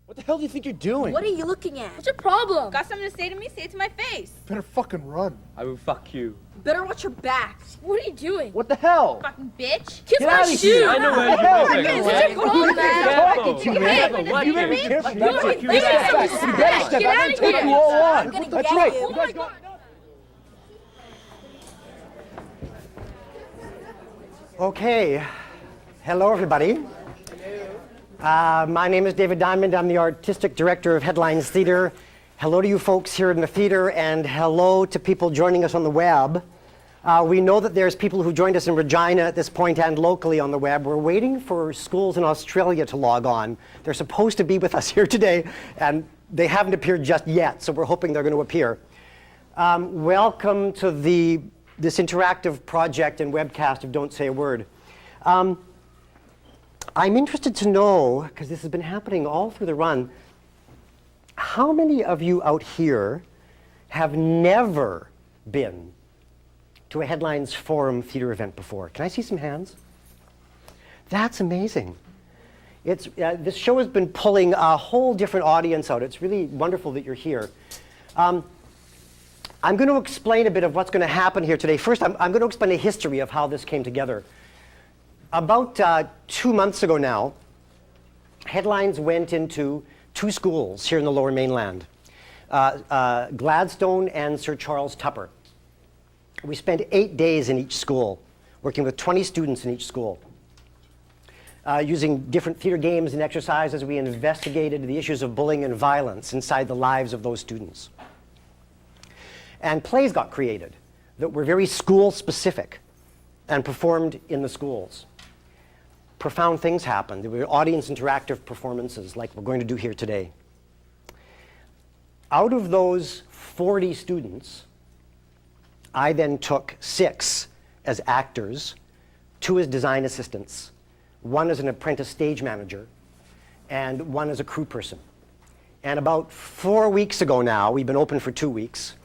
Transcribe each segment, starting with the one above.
What the hell do you think you're doing? What are you looking at? What's your problem? Got something to say to me? Say it to my face. Better fucking run. I will fuck you. Better watch your back. What are you doing? What the hell? Fucking bitch. Kiss Get my out of shoe! here. I know where What the hell you're are you going. What's your problem, man? talking to, Hey, man? what You better be you- careful. you That's better what be you better careful. step. You better step. Get I'm out gonna of take here. you all on. I'm gonna That's get right. you. You guys go. Okay. Hello, everybody. My name is David Diamond. I'm the artistic director of Headlines Theatre. Hello to you folks here in the theatre, and hello to people joining us on the web. We know that there's people who joined us in Regina at this point and locally on the web. We're waiting for schools in Australia to log on. They're supposed to be with us here today, and they haven't appeared just yet, so we're hoping they're going to appear. Welcome to this interactive project and webcast of Don't Say a Word. I'm interested to know, because this has been happening all through the run, how many of you out here have never been to a Headlines Forum theater event before? Can I see some hands? That's amazing. This show has been pulling a whole different audience out. It's really wonderful that you're here. I'm going to explain a bit of what's going to happen here today. First, I'm going to explain the history of how this came together. About 2 months ago now, Headlines went into 2 schools here in the Lower Mainland, Gladstone and Sir Charles Tupper. We spent 8 days in each school, working with 20 students in each school, using different theater games and exercises. We investigated the issues of bullying and violence inside the lives of those students. And plays got created that were very school-specific and performed in the schools. Profound things happened. There were audience interactive performances like we're going to do here today. Out of those 40 students, I then took 6 as actors, 2 as design assistants, 1 as an apprentice stage manager, and 1 as a crew person. And about 4 weeks ago now, we've been open for 2 weeks,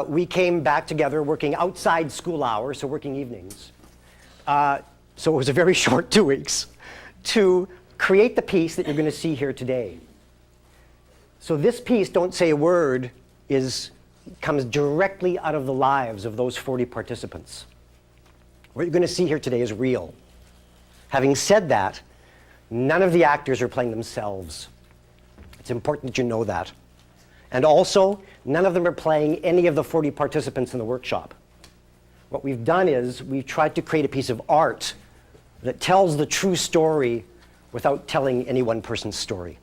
we came back together working outside school hours, so working evenings. So it was a very short 2 weeks to create the piece that you're going to see here today. So this piece, Don't Say a Word, comes directly out of the lives of those 40 participants. What you're going to see here today is real. Having said that, none of the actors are playing themselves. It's important that you know that. And also, none of them are playing any of the 40 participants in the workshop. What we've done is we've tried to create a piece of art that tells the true story without telling any one person's story.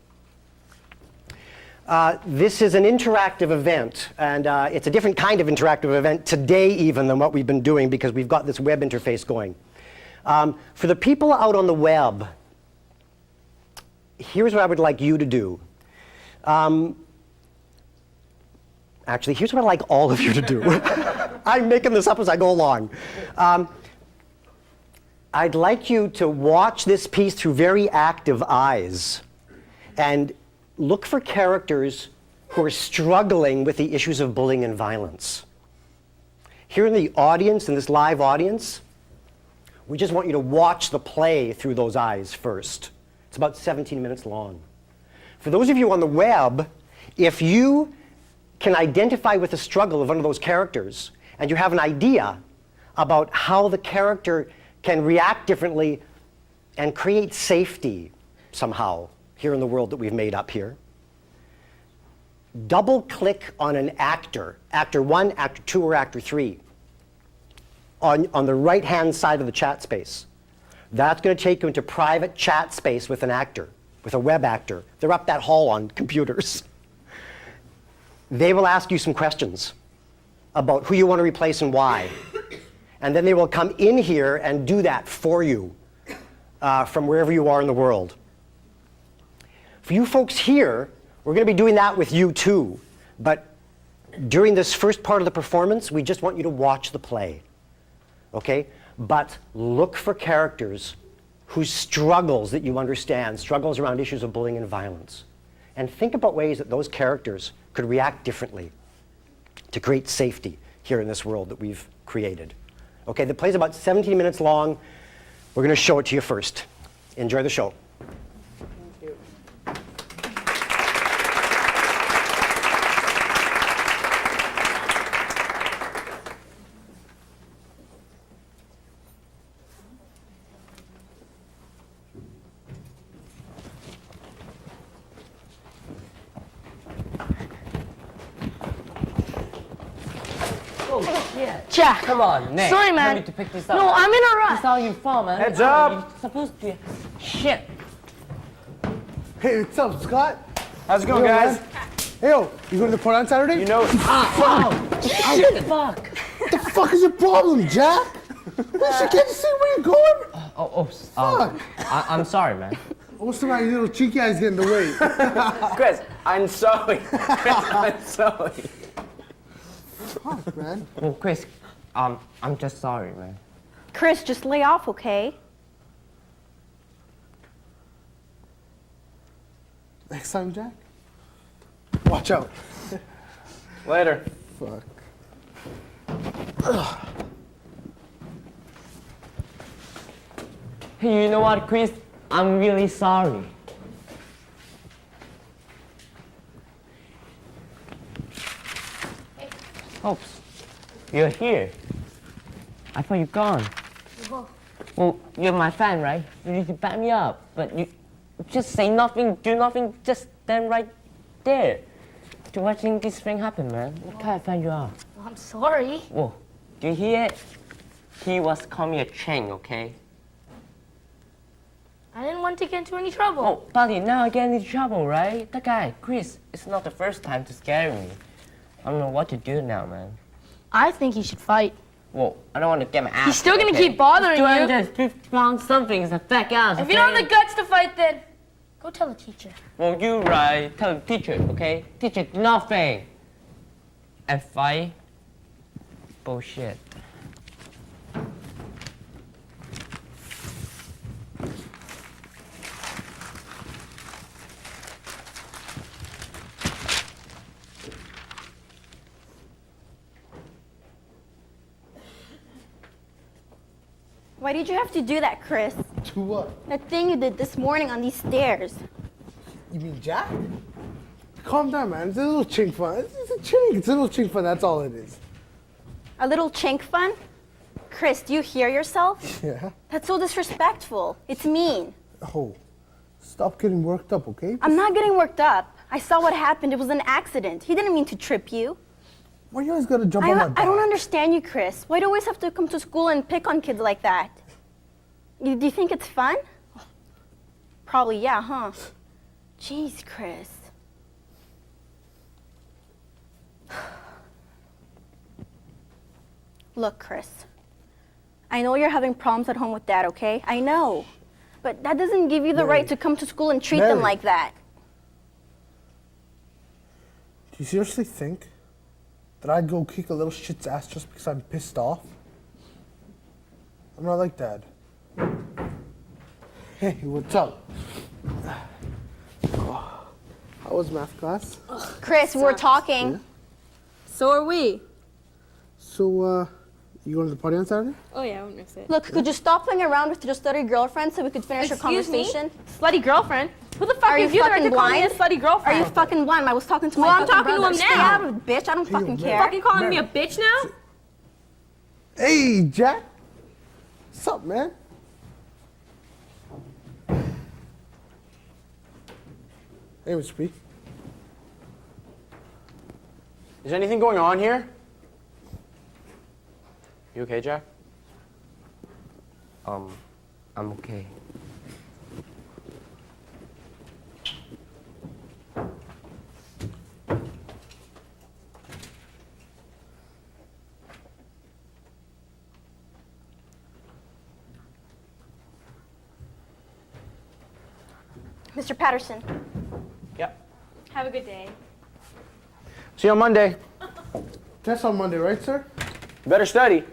This is an interactive event, and it's a different kind of interactive event today even than what we've been doing because we've got this web interface going. For the people out on the web, here's what I would like you to do. Actually, here's what I'd like all of you to do. I'm making this up as I go along. I'd like you to watch this piece through very active eyes and look for characters who are struggling with the issues of bullying and violence. Here in the audience, in this live audience, we just want you to watch the play through those eyes first. It's about 17 minutes long. For those of you on the web, if you can identify with the struggle of one of those characters and you have an idea about how the character can react differently and create safety somehow here in the world that we've made up here, double click on an actor, actor 1, actor 2, or actor 3 on the right hand side of the chat space. That's going to take you into private chat space with an actor, with a web actor. They're up that hall on computers. They will ask you some questions about who you want to replace and why. And then they will come in here and do that for you from wherever you are in the world. For you folks here, we're going to be doing that with you too. But during this first part of the performance, we just want you to watch the play. Okay? But look for characters whose struggles that you understand, struggles around issues of bullying and violence. And think about ways that those characters could react differently to create safety here in this world that we've created. Okay, the play's about 17 minutes long. We're going to show it to you first. Enjoy the show. Thank you. Shit. Jack. Come on, Nick. Sorry, Tell man. me to pick this up. No, I'm in a rush. It's all your fault, man. Heads up. You're supposed to. Shit. Hey, what's up, Scott? How's it going, Yo, guys? man. Hey, yo, you going to the party on Saturday? You know, Fuck. What the fuck is your problem, Jack? Can't you see where you're going? I'm sorry, man. What's the matter? Your little cheeky eyes get in the way. Chris, I'm sorry. Chris, I'm sorry. Fuck, man. Well, Chris, I'm just sorry, man. Chris, just lay off, okay? Next time, Jack. Watch out. Later. Fuck. Hey, you know what, Chris? I'm really sorry. Oops. You're here. I thought you're gone. Well, you're my fan, right? You need to back me up. But you just say nothing, do nothing, just stand right there to watching this thing happen, man. What kind of fan you are? I'm sorry. Whoa, do you hear it? He was calling me a chink, okay? I didn't want to get into any trouble. Oh, buddy, now I get into trouble, right? That guy, Chris, it's not the first time to scare me. I don't know what to do now, man. I think he should fight. Whoa, I don't want to get my ass. He's still gonna okay? keep bothering you. 250 pounds something is a fat ass. If you don't have the guts to fight, then go tell the teacher. Well, you right. Tell the teacher, okay? Teacher, nothing. And fight? Bullshit. Why did you have to do that, Chris? To what? That thing you did this morning on these stairs. You mean Jack? Calm down, man. It's a little chink fun. It's a chink. It's a little chink fun. That's all it is. A little chink fun? Chris, do you hear yourself? Yeah. That's so disrespectful. It's mean. Oh, stop getting worked up, okay? I'm not getting worked up. I saw what happened. It was an accident. He didn't mean to trip you. Why you always gotta jump on my back? I don't understand you, Chris. Why do you always have to come to school and pick on kids like that? Do you think it's fun? Probably, yeah, huh? Jeez, Chris. Look, Chris. I know you're having problems at home with Dad, okay? I know. But that doesn't give you the right to come to school and treat them Mary. like that. Do you seriously think that I'd go kick a little shit's ass just because I'm pissed off? I'm not like Dad. Hey, what's up? Oh, how was math class? Chris, we're talking. So are we. So, you going to the party on Saturday? Oh yeah, I won't miss it. Look, could you stop playing around with your slutty girlfriend so we could finish our Excuse me? conversation? Slutty girlfriend? Who the fuck Are is you you that I fucking could call me a blind? slutty Are girlfriend? you fucking blind? I was talking to my Well, I'm fucking talking to brother. him Stay now. out of it, bitch. I don't fucking care. fucking calling me a bitch now? Hey, Jack. What's up, man? Hey, Mr. P. Is anything going on here? You okay, Jack? I'm okay. Mr. Patterson. Yep. Have a good day. See you on Monday. Test on Monday, right, sir? Better study.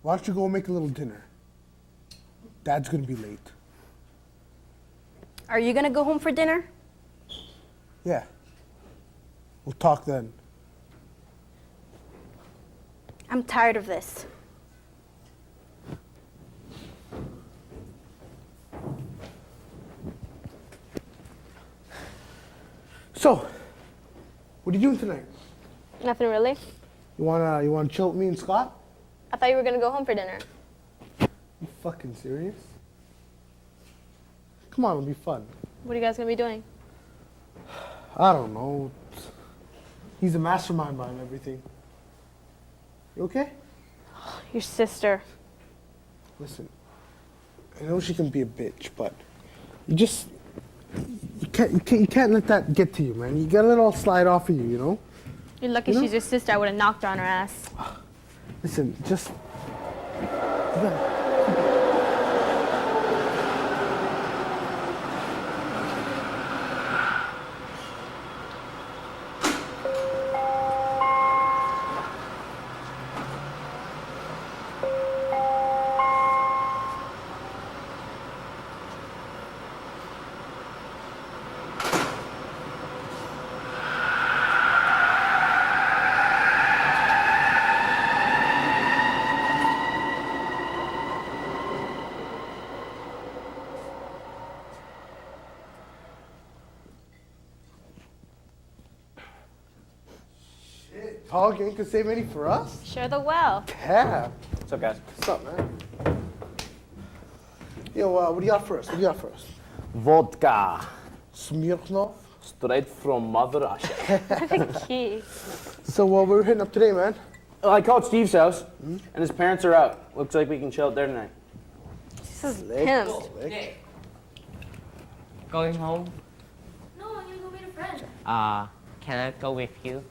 Why don't you go make a little dinner? Dad's gonna be late. Are you gonna go home for dinner? Yeah. We'll talk then. I'm tired of this. So, what are you doing tonight? Nothing really. You wanna chill with me and Scott? I thought you were gonna go home for dinner. You fucking serious? Come on, it'll be fun. What are you guys gonna be doing? I don't know. He's a mastermind behind everything. You okay? Your sister. Listen, I know she can be a bitch, but you can't let that get to you, man. You gotta let it all slide off of you, you know? You're lucky You know? she's your sister. I would have knocked her on her ass. Listen, just. You gotta, Paul, you ain't gonna save any for us? Share the well. Yeah. What's up, guys? What's up, man? Yo, what do you got first? What do you got first? Vodka. Smirnoff. Straight from Mother Russia. Key. So, we're hitting up today, man. I called Steve's house, and his parents are out. Looks like we can chill out there tonight. This is him. Going home? No, I'm gonna go meet a friend. Can I go with you?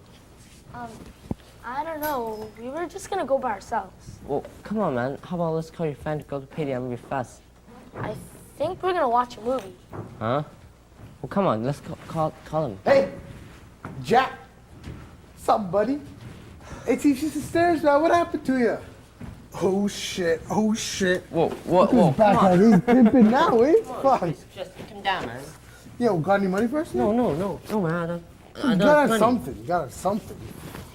I don't know. We were just gonna go by ourselves. Well, come on, man. How about let's call your friend to go to PDM with us? I think we're gonna watch a movie. Huh? Well, come on. Let's call him. Hey, Jack. What's up, buddy? Hey, T, she's upstairs, man. What happened to you? Oh, shit. Oh, shit. Whoa, whoa, Back out. He's pimping now, eh? Fuck. Just come down, man. Yo, got any money first? No, man. I don't. You I don't gotta have have money. something. You gotta have something.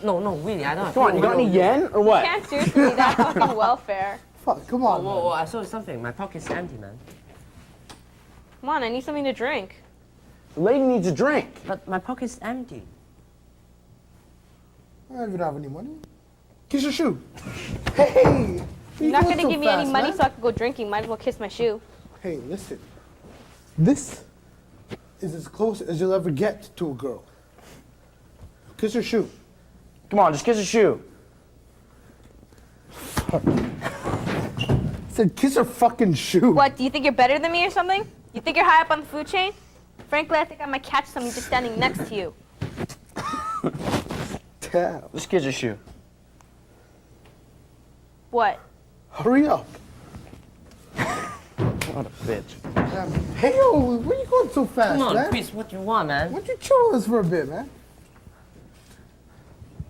No, really, I don't. have Come on, you got any yen or what? Can't seriously need that fucking welfare. Fuck, come on. Whoa, I saw something. My pocket's empty, man. Come on, I need something to drink. The lady needs a drink. But my pocket's empty. Man. I don't have any money. Kiss your shoe. Hey! You're not gonna give me any money so I can go drinking. Might as well kiss my shoe. Hey, listen. This is as close as you'll ever get to a girl. Kiss her shoe. Come on, just kiss a shoe. Said kiss her fucking shoe. What, do you think you're better than me or something? You think you're high up on the food chain? Frankly, I think I might catch somebody just standing next to you. Damn. Just kiss a shoe. What? Hurry up. What a bitch. Damn. Hey, yo, where you going so fast, Come on, man? Chris. What do you want, man? Why don't you chill with us for a bit, man?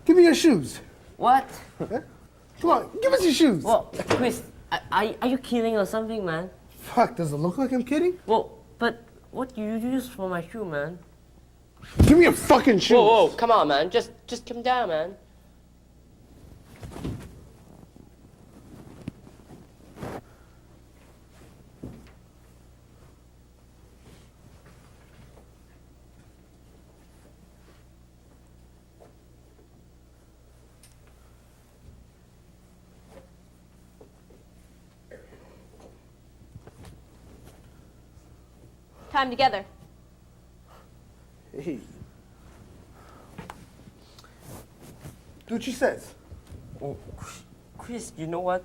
Give me your shoes. What? Come on, give us your shoes. Well, Chris, are you kidding or something, man? Fuck, does it look like I'm kidding? Well, but what do you use for my shoe, man? Give me your fucking shoes. Whoa, come on, man. Just come down, man. Time together. Hey. Do what she says. Oh, Chris, you know what?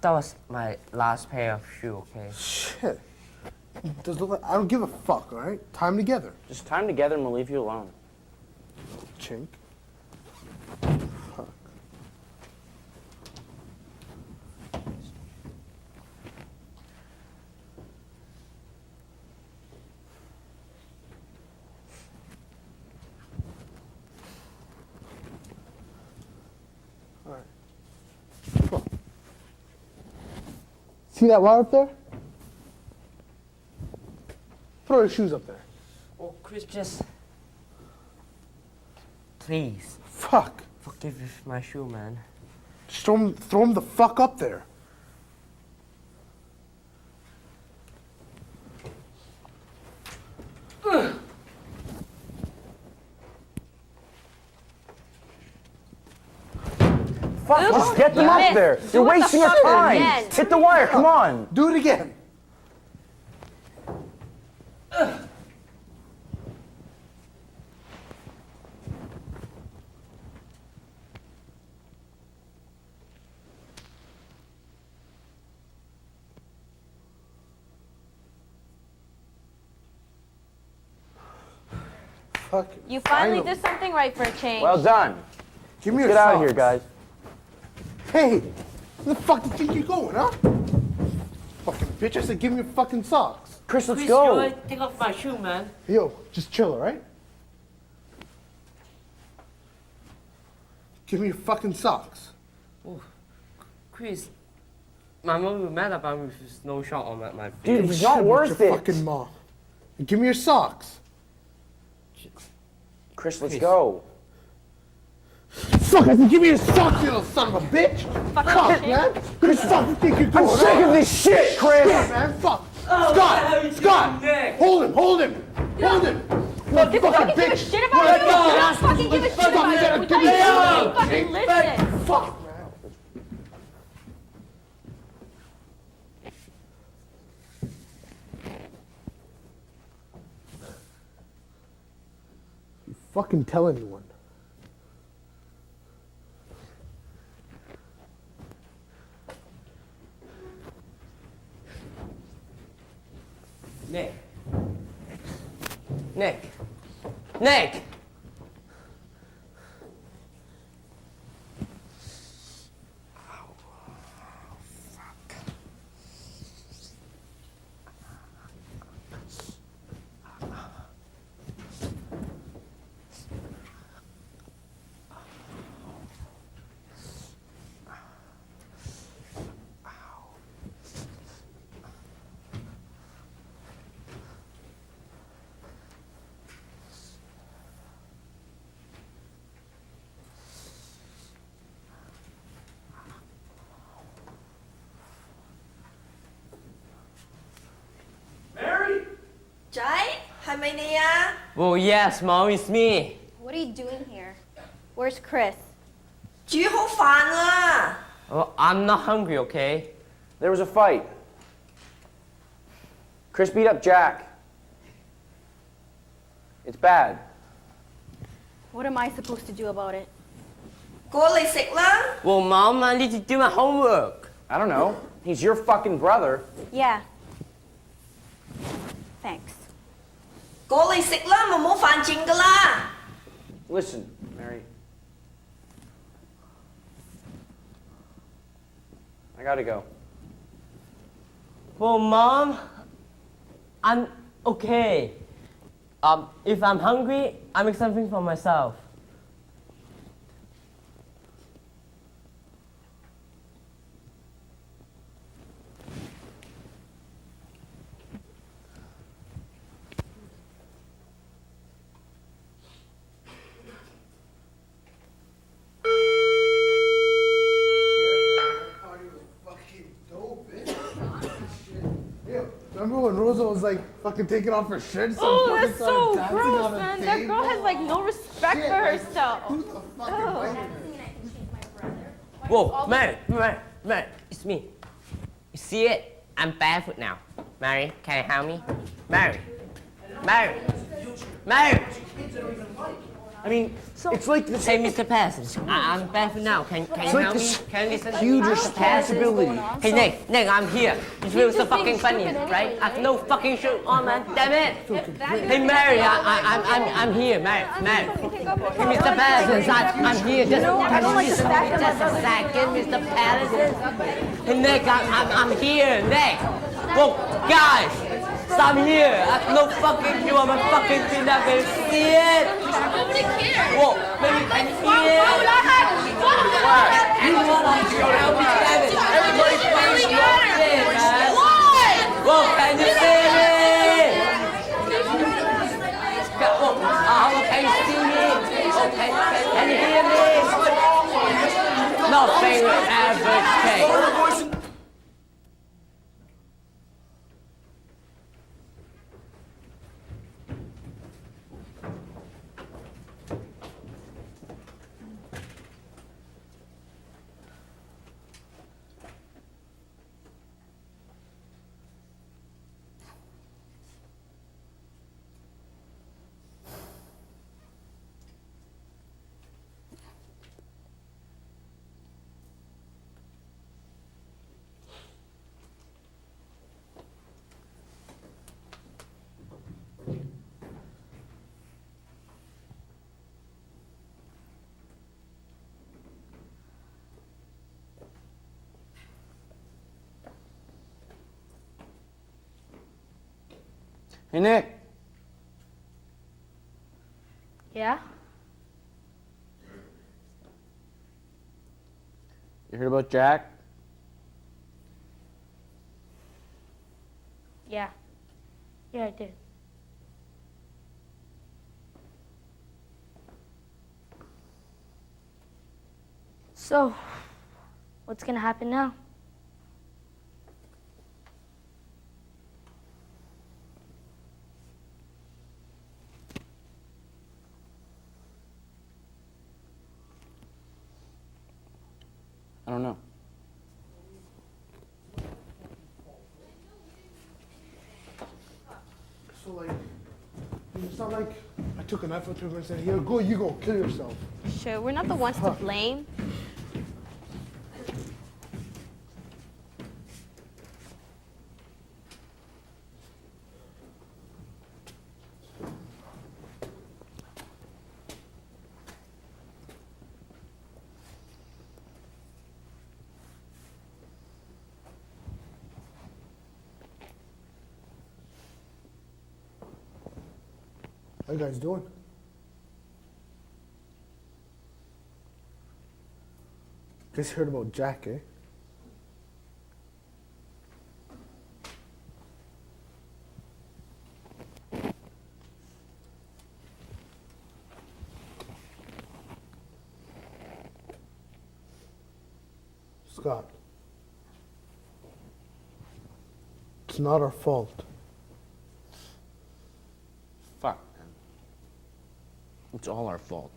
That was my last pair of shoes, okay? Shit. Does look like I don't give a fuck, all right? Time together. Just time together and we'll leave you alone. Chink. Fuck. All right. Come on. See that wire up there? Throw your shoes up there. Oh, Chris, just... Please, Fuck. forgive me for my shoe, man. Just throw 'em the fuck up there. Fuck, just get them You up missed. there. Do You're it the wasting your fuck time. again. Hit the wire, come on. Do it again. Fucking You finally did something right for a change. Well done. Give me your Get out of socks. here, guys. Hey, where the fuck do you think you're going, huh? Fucking bitch, I said give me your fucking socks. Chris, let's go. Take off my shoe, man. Yo, just chill, alright? Give me your fucking socks. Chris, my mom will be mad about me with no shot on my feet. Dude, it's Shut not up worth with your it. fucking mom. And give me your socks. Chris, let's go. Fuck, I said give me your socks, you little son of a bitch. Fucking Fuck, shit. man. Chris, fuck, you think you're going, I'm sick of this shit, Chris. Yeah, man, fuck. Scott, hold him. Hold him. Look, you fucking fucking give a bitch. shit about Let you. go. You don't fucking give a shit about gotta you. We give thought me you out. fucking listen. Fuck, man. You fucking tell anyone. Nick. Nick. Nick! Jai, 係咪你啊？ Well, yes, Mom, it's me. What are you doing here? Where's Chris? 煮好飯啦！ Well, I'm not hungry, okay? There was a fight. Chris beat up Jack. It's bad. What am I supposed to do about it? 過嚟食啦！ Well, Mom, I need to do my homework. I don't know. He's your fucking brother. Yeah. Thanks. 過嚟食啦，冇冇飯剩噶啦！ Listen, Mary. I gotta go. Well, Mom, I'm okay. If I'm hungry, I make something for myself. Remember when Rosa was like fucking taking off her shirt? So Oh, fucking that's started so dancing gross, on the man. That table? girl has like no respect Shit, for man. herself. Who's the fucking white? Whoa, Mary, it's me. You see it? I'm barefoot now. Mary, can you help me? Mary. I mean, it's like this. Hey, Mr. Parsons, I'm barefoot now. Can you like help me? this Can you listen? huge Mr. Parsons? responsibility. Hey, Nick, I'm here. It's really so fucking funny, right? I have no fucking shirt on, man. Damn it. Hey, Mary, I'm here, Mary. Hey, Mr. Parsons, I'm here. Just can you listen to me just a second, Mr. Parsons? Hey, Nick, I'm here, Nick. Whoa, guys. So I'm here. I have no fucking clue. I'm a fucking kidnap. Can you see it? Nobody cares. Whoa, maybe can you see it? Everyone on your everybody fucking your shit, man. Whoa, can you see me? Whoa, can you see me? Oh, can you hear me? Nothing will ever change. Hey, Nick. Yeah? You heard about Jack? Yeah. Yeah, I did. So, what's gonna happen now? I don't know. So like, it's not like I took an effort to her and said, here, go, you go, kill yourself. Sure, we're not the ones to blame. How you guys doing? Guess you heard about Jack, eh? Scott, it's not our fault. Fuck, man. It's all our fault.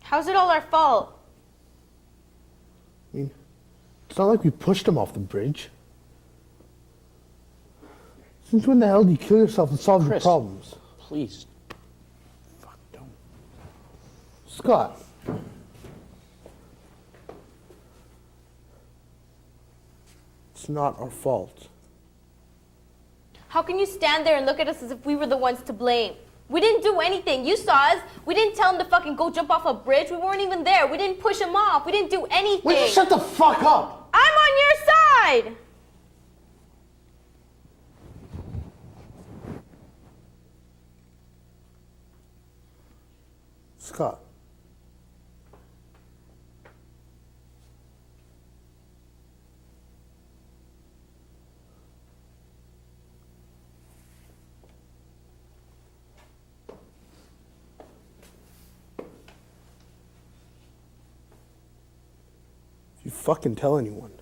How's it all our fault? I mean, it's not like we pushed him off the bridge. Since when the hell do you kill yourself and solve your Chris. problems? Please. Fuck, don't. Scott. It's not our fault. How can you stand there and look at us as if we were the ones to blame? We didn't do anything. You saw us. We didn't tell him to fucking go jump off a bridge. We weren't even there. We didn't push him off. We didn't do anything. Will you shut the fuck up? I'm on your side. Scott. If you fucking tell anyone.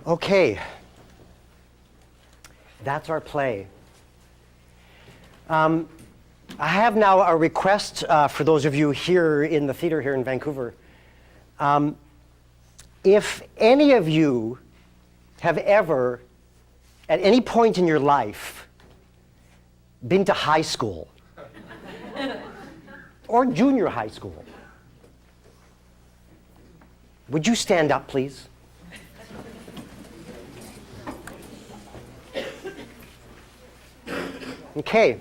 Okay, that's our play. I have now a request for those of you here in the theater here in Vancouver. If any of you have ever, at any point in your life, been to high school or junior high school, would you stand up, please? Okay,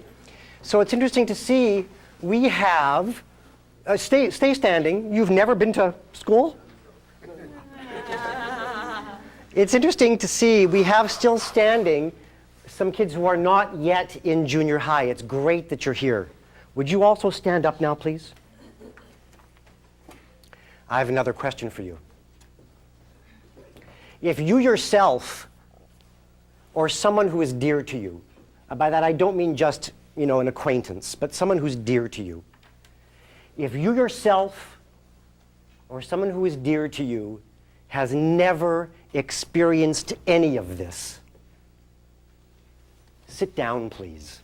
so it's interesting to see we have, stay standing, you've never been to school? It's interesting to see we have still standing some kids who are not yet in junior high. It's great that you're here. Would you also stand up now, please? I have another question for you. If you yourself or someone who is dear to you, by that I don't mean just, an acquaintance, but someone who's dear to you. If you yourself or someone who is dear to you has never experienced any of this, Sit down, please.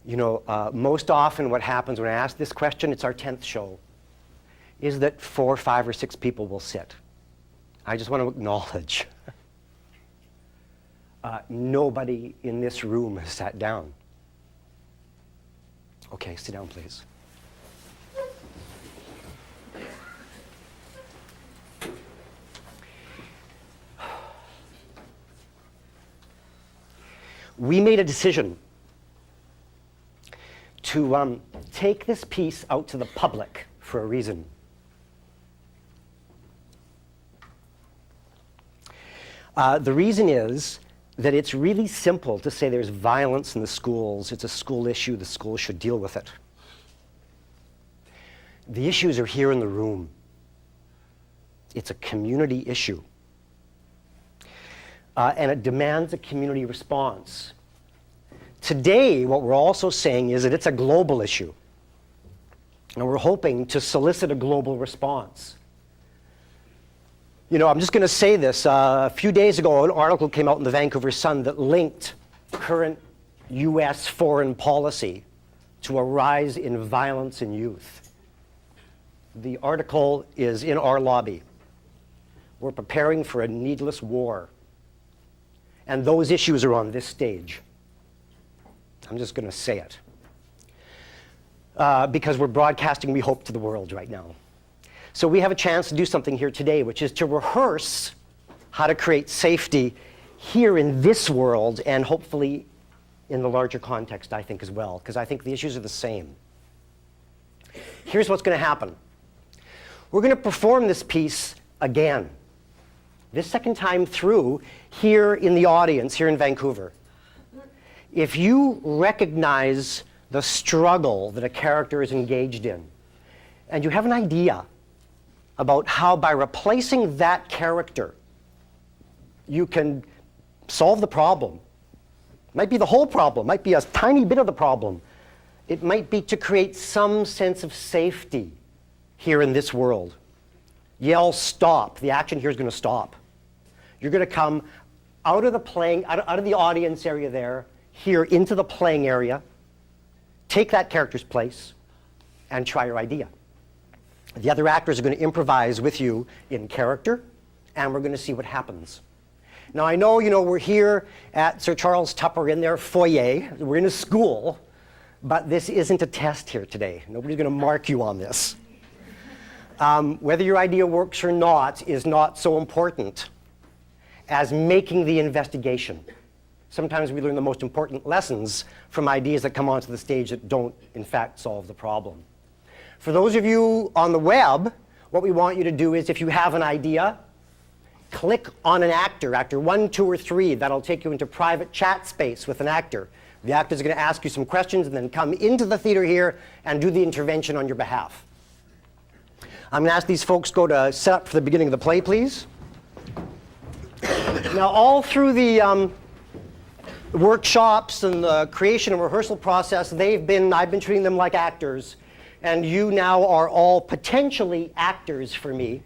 You know, most often what happens when I ask this question, it's our 10th show, is that 4, 5, or 6 people will sit. I just want to acknowledge nobody in this room has sat down. Okay, sit down, please. We made a decision to take this piece out to the public for a reason. The reason is that it's really simple to say there's violence in the schools. It's a school issue. The schools should deal with it. The issues are here in the room. It's a community issue. And it demands a community response. Today, what we're also saying is that it's a global issue. And we're hoping to solicit a global response. You know, I'm just going to say this. A few days ago, an article came out in the Vancouver Sun that linked current US foreign policy to a rise in violence in youth. The article is in our lobby. We're preparing for a needless war. And those issues are on this stage. I'm just going to say it. Because we're broadcasting, we hope, to the world right now. So we have a chance to do something here today, which is to rehearse how to create safety here in this world and hopefully in the larger context, I think, as well, because I think the issues are the same. Here's what's going to happen. We're going to perform this piece again, this second time through, here in the audience, here in Vancouver. If you recognize the struggle that a character is engaged in, and you have an idea about how by replacing that character, you can solve the problem. It might be the whole problem, might be a tiny bit of the problem. It might be to create some sense of safety here in this world. Yell stop. The action here is going to stop. You're going to come out of the playing, out of the audience area there, here into the playing area, take that character's place, and try your idea. The other actors are going to improvise with you in character, and we're going to see what happens. Now, I know, we're here at Sir Charles Tupper in their foyer. We're in a school, but this isn't a test here today. Nobody's going to mark you on this. Whether your idea works or not is not so important as making the investigation. Sometimes we learn the most important lessons from ideas that come onto the stage that don't, in fact, solve the problem. For those of you on the web, what we want you to do is, if you have an idea, click on an actor, actor 1, 2, or 3. That'll take you into private chat space with an actor. The actors are going to ask you some questions and then come into the theater here and do the intervention on your behalf. I'm going to ask these folks go to set up for the beginning of the play, please. Now, all through the workshops and the creation and rehearsal process, I've been treating them like actors. And you now are all potentially actors for me.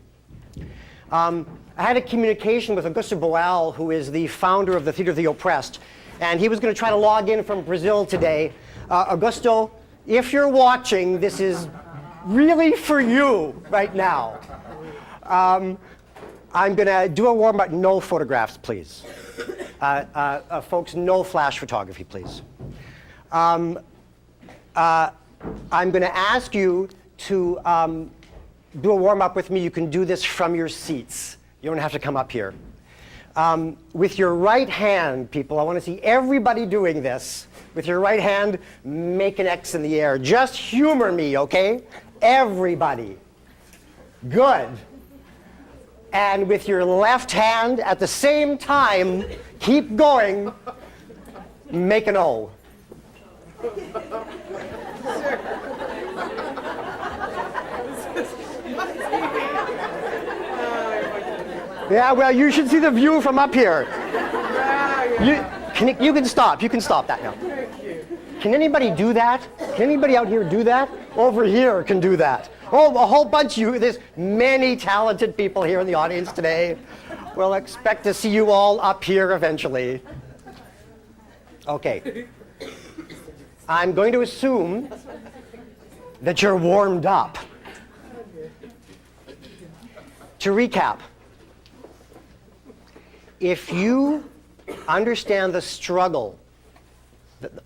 I had a communication with Augusto Boal, who is the founder of the Theatre of the Oppressed, and he was going to try to log in from Brazil today. Augusto, if you're watching, this is really for you right now. I'm going to do a warm-up. No photographs, please. Folks, no flash photography, please. I'm going to ask you to do a warm-up with me. You can do this from your seats. You don't have to come up here. With your right hand, people, I want to see everybody doing this. With your right hand, make an X in the air. Just humor me, okay? Everybody. Good. And with your left hand, at the same time, keep going, make an O. Yeah, well, you should see the view from up here. You can stop. You can stop that now. Can anybody do that? Can anybody out here do that? Over here can do that. Oh, a whole bunch of you. There's many talented people here in the audience today. We'll expect to see you all up here eventually. Okay. I'm going to assume that you're warmed up. To recap, if you understand the struggle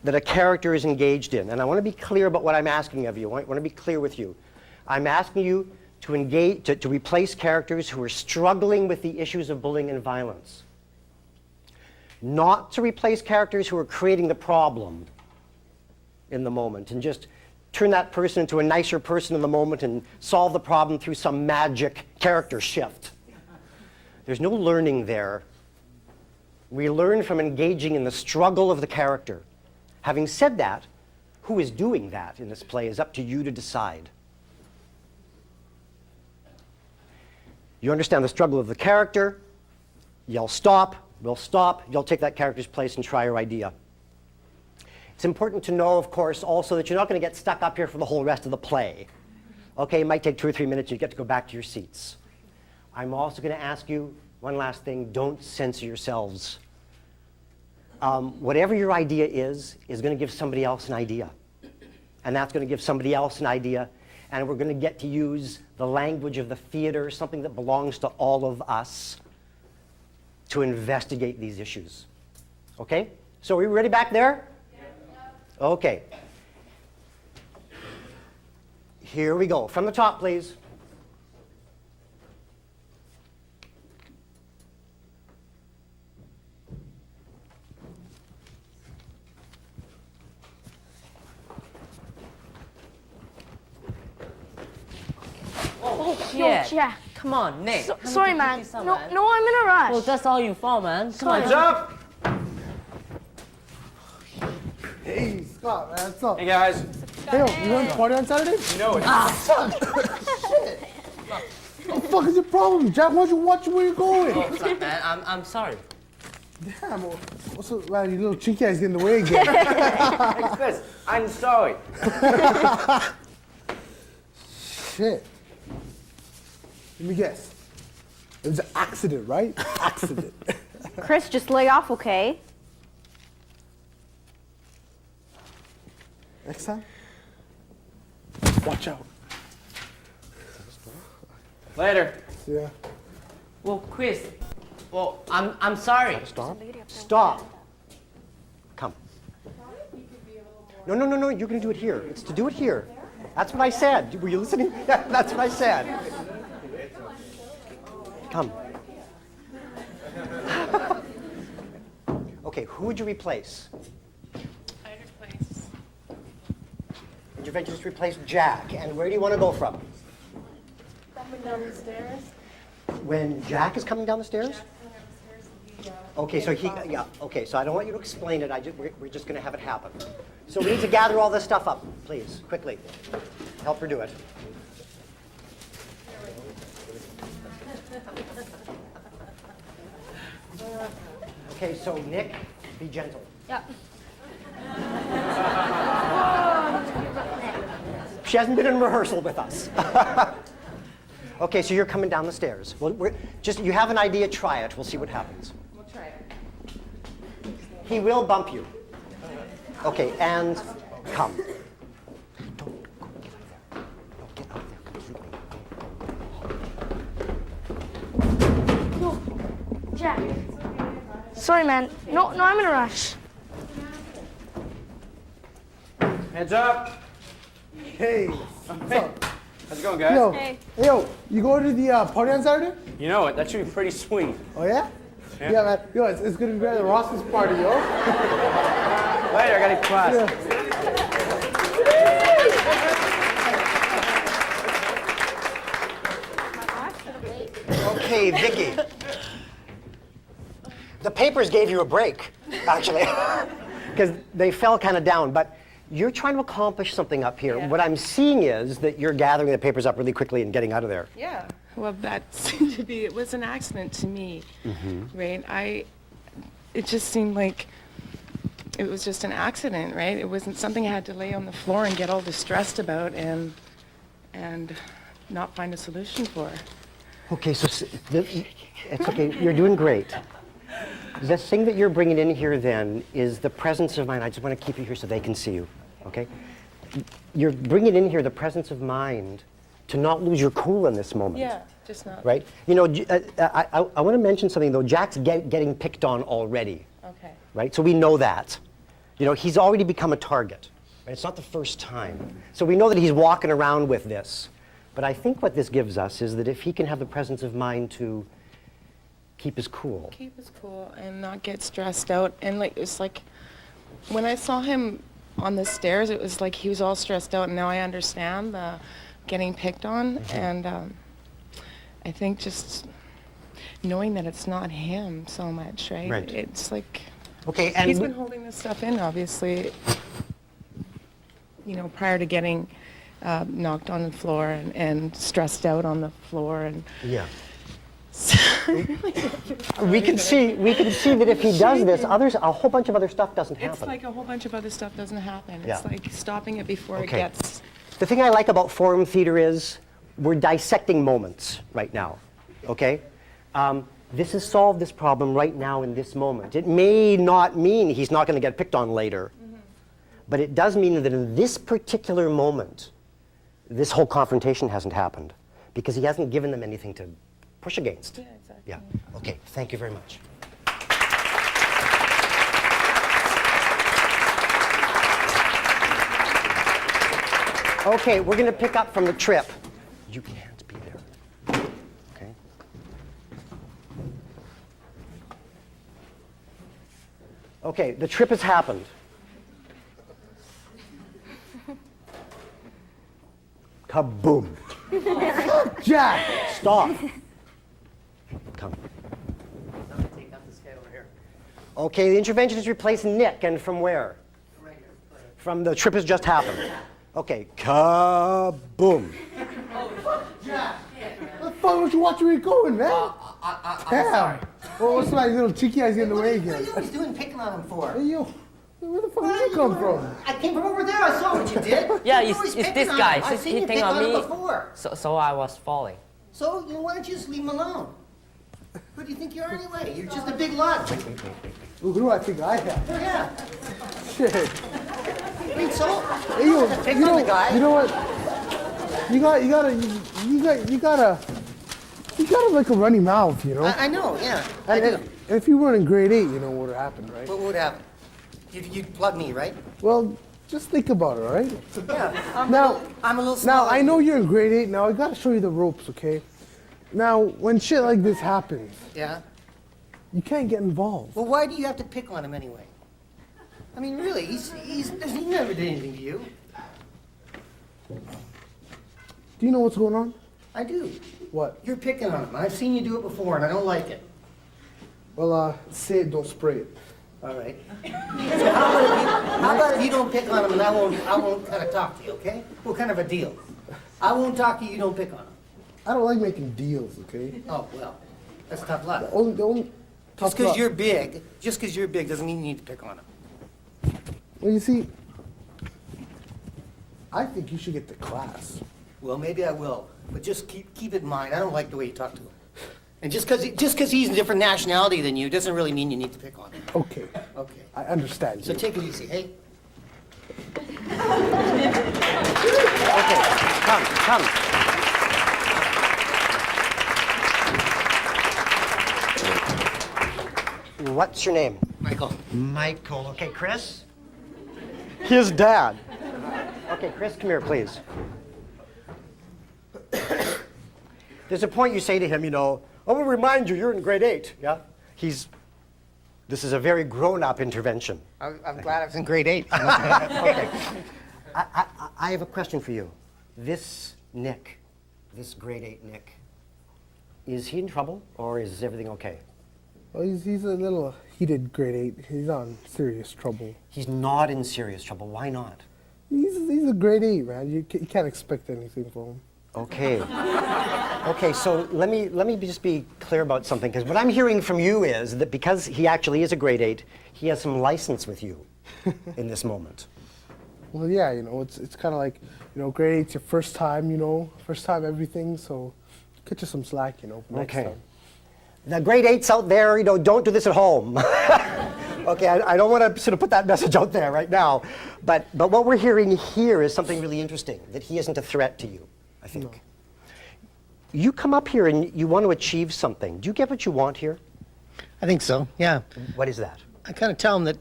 that a character is engaged in, and I want to be clear about what I'm asking of you. I want to be clear with you. I'm asking you to engage, to replace characters who are struggling with the issues of bullying and violence. Not to replace characters who are creating the problem in the moment and just turn that person into a nicer person in the moment and solve the problem through some magic character shift. There's no learning there. We learn from engaging in the struggle of the character. Having said that, who is doing that in this play is up to you to decide. You understand the struggle of the character, you'll stop, we'll stop, you'll take that character's place and try your idea. It's important to know, of course, also that you're not going to get stuck up here for the whole rest of the play. Okay, it might take 2 or 3 minutes, you get to go back to your seats. I'm also going to ask you one last thing, don't censor yourselves. Whatever your idea is going to give somebody else an idea. And that's going to give somebody else an idea. And we're going to get to use the language of the theater, something that belongs to all of us, to investigate these issues. Okay? So are we ready back there? Okay. Here we go. From the top, please. Shit. Jack. Come on, Nick. Sorry, man. No, I'm in a rush. Well, that's all you for, man. Come on. Hands up! Hey, Scott, man, what's up? Hey guys. Hey, yo, you going to party on Saturday? You know it. What the fuck is your problem, Jack? Why don't you watch where you're going? Oh, man, I'm sorry. Damn, what's up, man? Your little chinky eyes getting in the way again. Hey Chris, I'm sorry. Shit. Let me guess. It was an accident, right? Accident. Chris, just lay off, okay? Next time, watch out. Later. Yeah. Well, Chris. Well, I'm sorry. Stop. Stop. Come. No, you're going to do it here. It's to do it here. That's what I said. Were you listening? That's what I said. Come. Okay, who would you replace? I'd replace. Would you just replace Jack? And where do you want to go from? Coming down the stairs. When Jack is coming down the stairs? Okay, so okay, so I don't want you to explain it. We're just going to have it happen. So we need to gather all this stuff up, please, quickly. Help her do it. Okay, so Nick, be gentle. Yeah. She hasn't been in rehearsal with us. Okay, so you're coming down the stairs. Well, you have an idea, try it. We'll see what happens. We'll try it. He will bump you. Okay, and come. Don't get out there completely. No, Jack. Sorry, man. No, I'm in a rush. Hands up. Hey, what's up? How's it going, guys? Yo, yo, you going to the party on Saturday? You know it. That should be pretty sweet. Oh, yeah? Yeah, man. Yo, it's going to be great at Ross's party, yo. Later, I got to class. Yeah. Okay, Vicky. The papers gave you a break, actually, because they fell kind of down. But you're trying to accomplish something up here. Yeah. What I'm seeing is that you're gathering the papers up really quickly and getting out of there. Yeah. Well, that seemed to be, it was an accident to me, right? It just seemed like it was just an accident, right? It wasn't something I had to lay on the floor and get all distressed about and not find a solution for. Okay, so it's okay. You're doing great. The thing that you're bringing in here then is the presence of mind. I just want to keep you here so they can see you, okay? You're bringing in here the presence of mind to not lose your cool in this moment. Yeah, just not. Right? You know, I want to mention something though. Jack's getting picked on already. Okay. Right? So we know that. You know, he's already become a target. Right? It's not the first time. So we know that he's walking around with this. But I think what this gives us is that if he can have the presence of mind to keep his cool. Keep us cool and not get stressed out. And like, it's like, when I saw him on the stairs, it was like he was all stressed out, and now I understand the getting picked on. And I think just knowing that it's not him so much, right? Right. It's like, Okay, and he's been holding this stuff in, obviously, you know, prior to getting knocked on the floor and stressed out on the floor. And yeah. we can see that if he does this, a whole bunch of other stuff doesn't happen. it's like a whole bunch of other stuff doesn't happen. Yeah. It's like stopping it before it Okay. gets. The thing I like about forum theater is we're dissecting moments right now, okay? This has solved this problem right now in this moment. It may not mean he's not going to get picked on later, but it does mean that in this particular moment, this whole confrontation hasn't happened because he hasn't given them anything to push against. Yeah, exactly. Yeah. Okay, thank you very much. Okay, we're going to pick up from the trip. You can't be there. Okay? Okay, the trip has happened. Kaboom. Jack! Stop. Come. Okay, the intervention is replacing Nick, and from where? From the trip has just happened. Okay, kaboom. Jack! What the fuck don't you watch where you're going, man? Damn. Well, what's my little cheeky eyes in the way again? What are you doing picking on him for? Hey, yo. Where the fuck did you come from? I came from over there. I saw what you did. Yeah, You're it's always this picking on guy. him. I've He's seen you hitting pick on on him me. before. So I was falling. So, why don't you just leave him alone? Who do you think you are anyway? You're just a big lug. Who do I think I am? Yeah. Shit. I mean, so, Hey, yo, pick you on know, the guy. you know what? You gotta like a runny mouth, you know? I know, yeah. I And do. if you weren't in grade 8, you know what would happen, right? What would happen? You'd plug me, right? Well, just think about it, all right? Yeah. Now, I'm a little now smaller. I know you're in grade 8. Now I gotta show you the ropes, okay? Now, when shit like this happens, Yeah? you can't get involved. Well, why do you have to pick on him anyway? I mean, really, he never did anything to you. Do you know what's going on? I do. What? You're picking on him. I've seen you do it before, and I don't like it. Well, say it, don't spray it. All right. So how about if you don't pick on him and I won't kind of talk to you, okay? What kind of a deal? I won't talk to you, you don't pick on him. I don't like making deals, okay? Oh, well, that's tough luck. The only Just tough because luck- you're big doesn't mean you need to pick on him. Well, you see, I think you should get the class. Well, maybe I will, but just keep it in mind, I don't like the way you talk to him. And just because he's a different nationality than you doesn't really mean you need to pick on him. Okay, Okay. I understand So you. take it easy, hey? Okay, come. What's your name? Michael. Michael. Okay, Chris? His dad. Okay, Chris, come here, please. There's a point you say to him, you know, I will remind you, you're in grade 8, yeah? This is a very grown-up intervention. I'm glad I was in grade 8. Okay. I have a question for you. This Nick, this grade 8 Nick, is he in trouble or is everything okay? Well, he's a little heated grade 8. He's on serious trouble. He's not in serious trouble. Why not? He's a grade 8, man. You can't expect anything from him. Okay. Okay, so let me just be clear about something, because what I'm hearing from you is that because he actually is a grade 8, he has some license with you. in this moment? Well, yeah, it's kind of like, grade 8's your first time, first time everything, so cut you some slack, for next Okay. time. The grade 8s out there, don't do this at home. Okay, I don't want to sort of put that message out there right now, but what we're hearing here is something really interesting, that he isn't a threat to you, I think. No. You come up here and you want to achieve something. Do you get what you want here? I think so, yeah. What is that? I kind of tell him that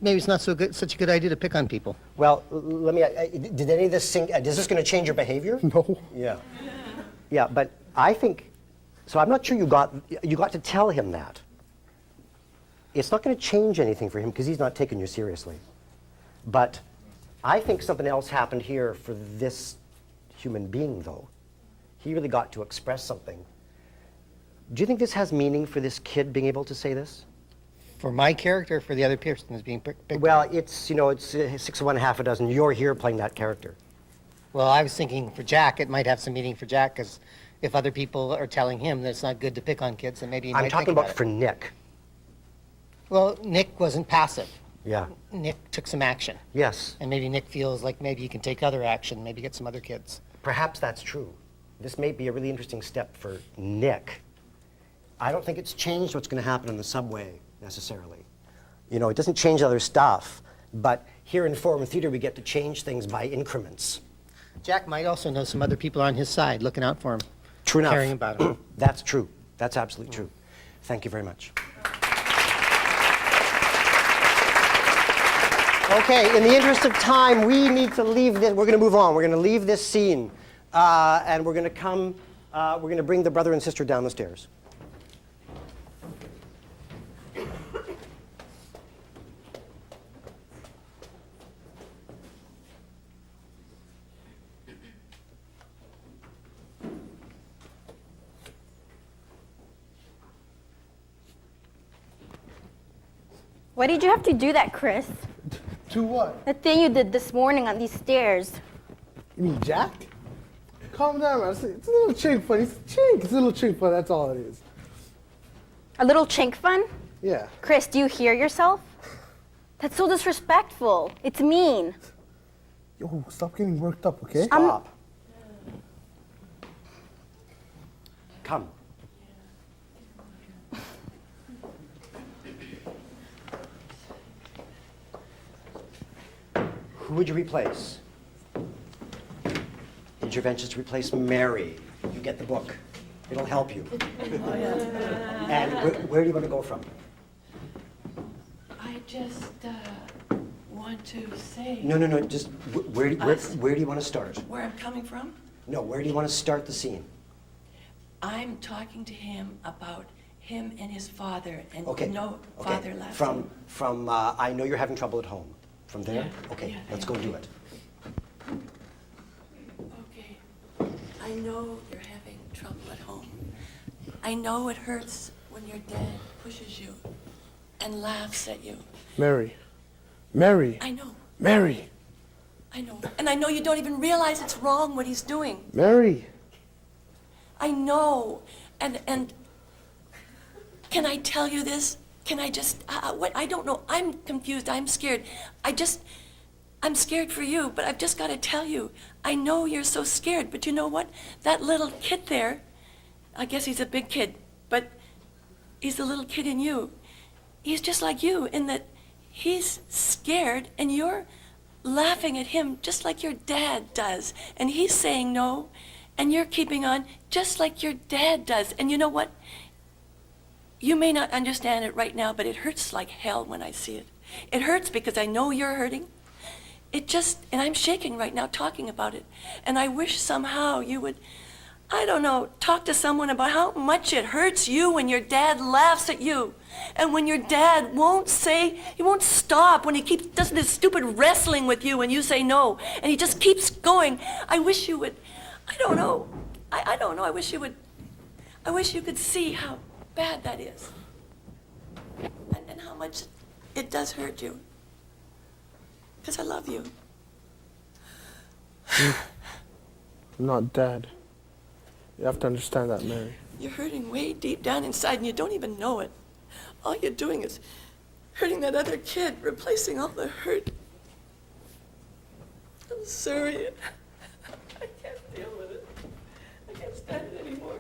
maybe it's not such a good idea to pick on people. Well, let me, did any of this sink, is this going to change your behavior? No. Yeah. Yeah, but I think, so I'm not sure you got to tell him that. It's not going to change anything for him because he's not taking you seriously. But I think something else happened here for this human being, though. He really got to express something. Do you think this has meaning for this kid being able to say this? For my character, or for the other person who's being picked on? Well, it's 6 of one, half a dozen. You're here playing that character. Well, I was thinking for Jack, it might have some meaning for Jack, because if other people are telling him that it's not good to pick on kids, then maybe he I'm might talking think about about for it. Nick. Well, Nick wasn't passive. Yeah. Nick took some action. Yes. And maybe Nick feels like maybe he can take other action, maybe get some other kids. Perhaps that's true. This may be a really interesting step for Nick. I don't think it's changed what's going to happen in the subway, necessarily. It doesn't change other stuff, but here in Forum Theater, we get to change things by increments. Jack might also know some other people on his side looking out for him. True enough. Caring about him. That's true. That's absolutely true. Thank you very much. Okay, in the interest of time, we need to leave this. We're going to move on. We're going to leave this scene, and we're going to bring the brother and sister down the stairs. Why did you have to do that, Chris? To what? The thing you did this morning on these stairs. You mean Jack? Calm down, man. It's a little chink fun. It's a chink. It's a little chink fun. That's all it is. A little chink fun? Yeah. Chris, do you hear yourself? That's so disrespectful. It's mean. Yo, stop getting worked up, okay? Stop. Come. Who would you replace? Interventions replace Mary. You get the book. It'll help you. And where do you want to go from? I just want to say No. Just where do you want to start? where I'm coming from. No, where do you want to start the scene? I'm talking to him about him and his father, and Okay. no Okay. father left him. From I know you're having trouble at home. From there? Yeah. Okay, Yeah, let's I go am. do it. Okay. I know you're having trouble at home. I know it hurts when your dad pushes you and laughs at you. Mary. Mary. I know. Mary. I know. And I know you don't even realize it's wrong what he's doing. Mary. I know. And can I tell you this? Can I just, what, I don't know. I'm confused. I'm scared. I'm scared for you, but I've just got to tell you. I know you're so scared, but you know what? That little kid there, I guess he's a big kid, but he's the little kid in you. He's just like you in that he's scared and you're laughing at him just like your dad does. And he's saying no, and you're keeping on just like your dad does. And you know what? You may not understand it right now, but it hurts like hell when I see it. It hurts because I know you're hurting. And I'm shaking right now talking about it. And I wish somehow you would, I don't know, talk to someone about how much it hurts you when your dad laughs at you. And when your dad won't stop when he does this stupid wrestling with you and you say no. And he just keeps going. I wish you would, I don't know. I don't know. I wish you could see how bad that is. And how much it does hurt you. Because I love you. I'm not dead. You have to understand that, Mary. You're hurting way deep down inside and you don't even know it. All you're doing is hurting that other kid, replacing all the hurt. I'm sorry. I can't deal with it. I can't stand it anymore.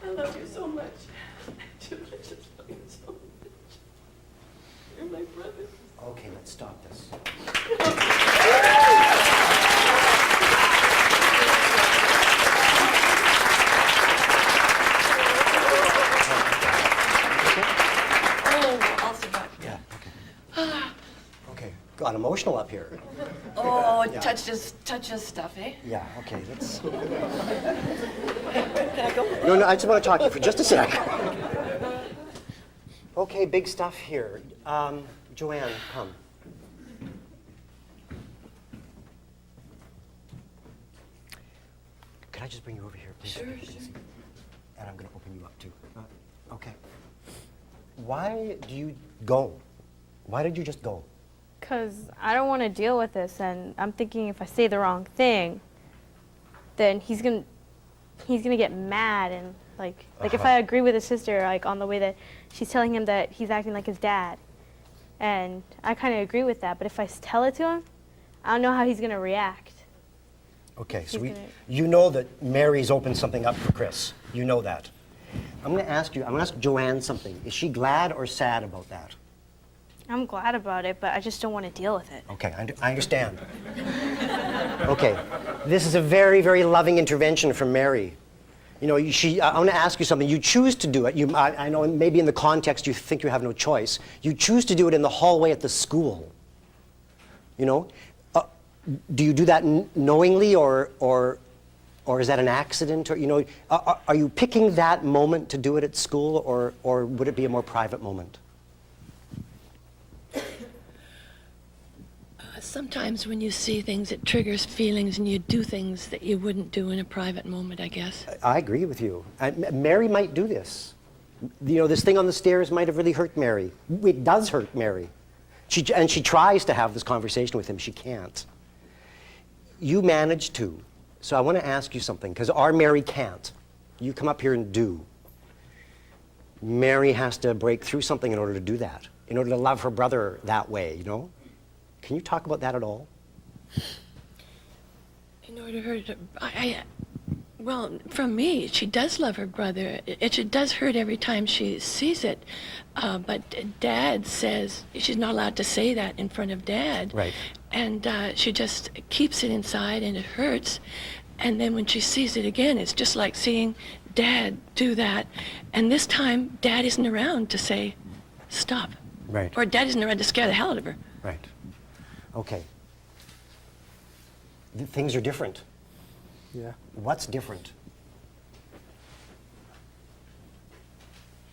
I love you so much. I just love you so much. You're my brother. Okay, let's stop this. Oh, I'll survive. Yeah, okay. Okay, got emotional up here. Oh, Yeah. touches stuff, eh? Yeah, okay, let's... Can I go? No, I just want to talk to you for just a sec. Okay, big stuff here. Joanne, come. Could I just bring you over here, please? Sure. And I'm going to open you up, too. Okay. Why do you go? Why did you just go? Because I don't want to deal with this, and I'm thinking if I say the wrong thing, then he's gonna get mad, and like if I agree with his sister, like on the way that she's telling him that he's acting like his dad, and I kind of agree with that. But if I tell it to him, I don't know how he's gonna react. Okay, so He's gonna- you know that Mary's opened something up for Chris. You know that. I'm going to ask Joanne something. Is she glad or sad about that? I'm glad about it, but I just don't want to deal with it. Okay, I understand. Okay, this is a very, very loving intervention from Mary. You know, I want to ask you something. You choose to do it. I know maybe in the context you think you have no choice. You choose to do it in the hallway at the school. You know, do you do that knowingly or is that an accident? Or you know, are you picking that moment to do it at school, or would it be a more private moment? Sometimes when you see things, it triggers feelings, and you do things that you wouldn't do in a private moment, I guess. I agree with you. Mary might do this. You know, this thing on the stairs might have really hurt Mary. It does hurt Mary. And she tries to have this conversation with him. She can't. You managed to. So I want to ask you something, because our Mary can't. You come up here and do. Mary has to break through something in order to do that, in order to love her brother that way, you know? Can you talk about that at all? In order for her to, well, from me, she does love her brother. It does hurt every time she sees it. But Dad says she's not allowed to say that in front of Dad. Right. And she just keeps it inside, and it hurts. And then when she sees it again, it's just like seeing Dad do that. And this time, Dad isn't around to say, stop. Right. Or Dad isn't around to scare the hell out of her. Right. Okay. Things are different. Yeah. What's different?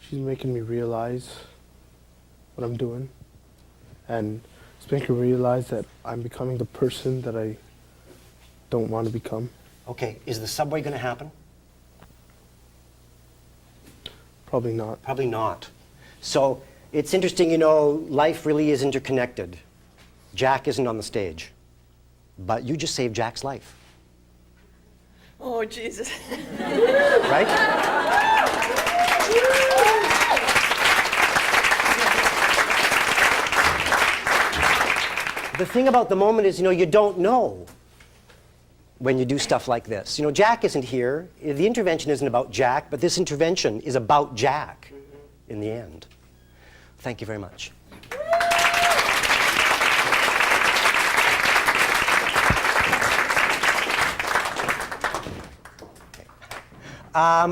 She's making me realize what I'm doing. And it's making me realize that I'm becoming the person that I don't want to become. Okay, is the subway going to happen? Probably not. Probably not. So it's interesting, you know, life really is interconnected. Jack isn't on the stage, but you just saved Jack's life, Oh, Jesus. right? The thing about the moment is, you know, you don't know when you do stuff like this. You know, Jack isn't here. The intervention isn't about Jack, but this intervention is about Jack in the end. Thank you very much.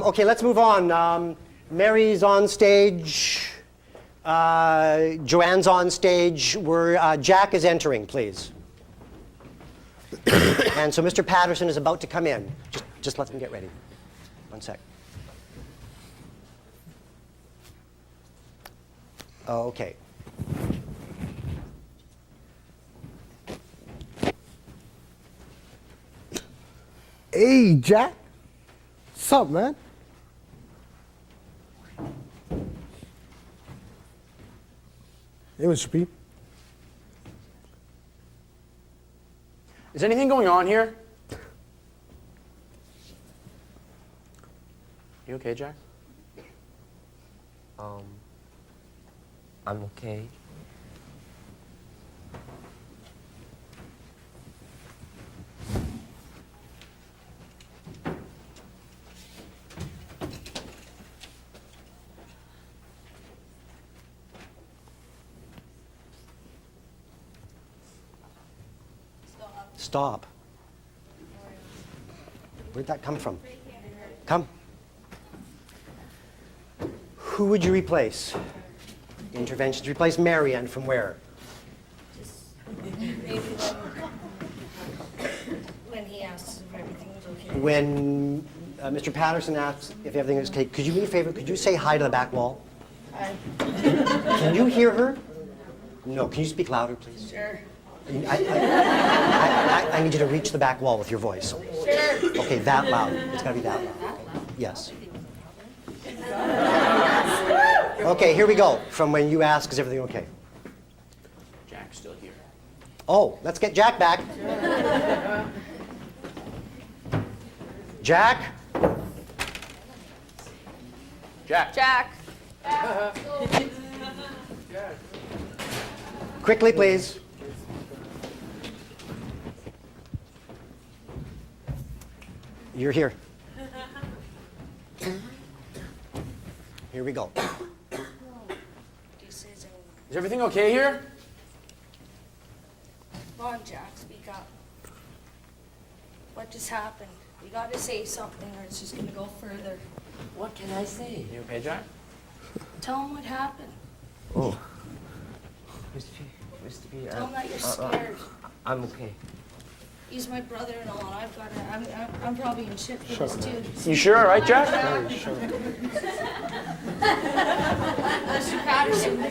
Okay, let's move on. Mary's on stage. Joanne's on stage. Jack is entering, please. And so Mr. Patterson is about to come in. Just let them get ready. One sec. Okay. Hey, Jack. What's up, man? Hey, Mr. P. Is anything going on here? You okay, Jack? I'm okay. Stop. Where'd that come from? Come. Who would you replace? Interventions replace Marianne from where? Maybe when he asks if everything was okay. When Mr. Patterson asks if everything is okay, could you do me a favor? Could you say hi to the back wall? Can you hear her? No. Can you speak louder, please? Sure. I need you to reach the back wall with your voice. Sure. Okay, that loud. It's got to be that loud. Yes. Okay, here we go. From when you ask, is everything okay? Jack's still here. Oh, let's get Jack back. Jack? Jack. Jack. Quickly, please. You're here. Here we go. This isn't. Is everything okay here? Come on, Jack, speak up. What just happened? You gotta say something or it's just gonna go further. What can I say? You okay, Jack? Tell him what happened. Oh. Mr. P, Tell him that you're scared. I'm okay. He's my brother-in-law and I've gotta, I'm probably in shit for this too. You sure, right, Jack? Mr. Patterson,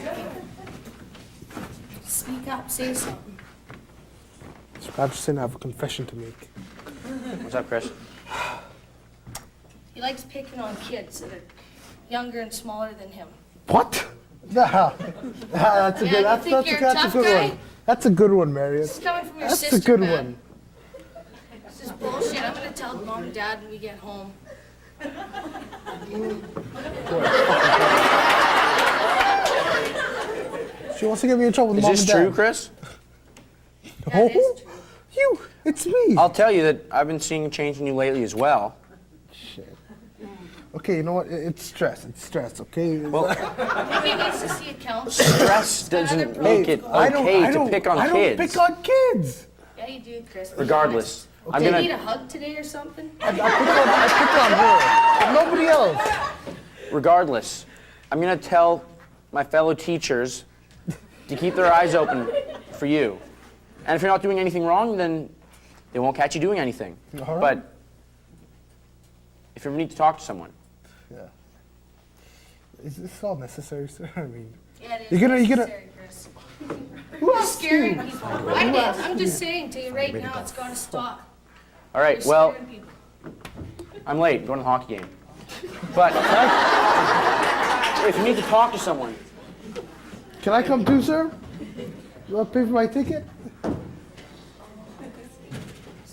speak up, say something. Mr. Patterson, I have a confession to make. What's up, Chris? He likes picking on kids that are younger and smaller than him. What? Nah, that's a Yeah, good. you That's think a you're a that's a tough good guy? one. That's a good one, Marion. This is coming from your That's sister, a good man. one. This is bullshit. I'm gonna tell mom and dad when we get home. She wants to get me in trouble with Is mom this and dad. true, Chris? Oh, That is true. you! It's me. I'll tell you that I've been seeing a change in you lately as well. Shit. Okay, you know what? It's stress. It's stress. Okay. Well, Maybe he needs to see a counselor. stress doesn't make it I don't pick on kids. pick on kids. Yeah, you do, Chris. Regardless, I'm Do you need gonna. a hug today or something? I pick on her, but nobody else. Regardless, I'm gonna tell my fellow teachers to keep their eyes open for you. And if you're not doing anything wrong, then they won't catch you doing anything. All right. But if you ever need to talk to someone, Yeah. Is this all necessary, sir? I mean, Yeah, it is You're gonna- necessary, Chris. who You're asked scaring you? people. I did. I'm just saying to you right now, it's gotta stop. all right. You're Well, scaring people. I'm late. I'm going to the hockey game. But if you need to talk to someone, Can I come too, sir? You want to pay for my ticket? This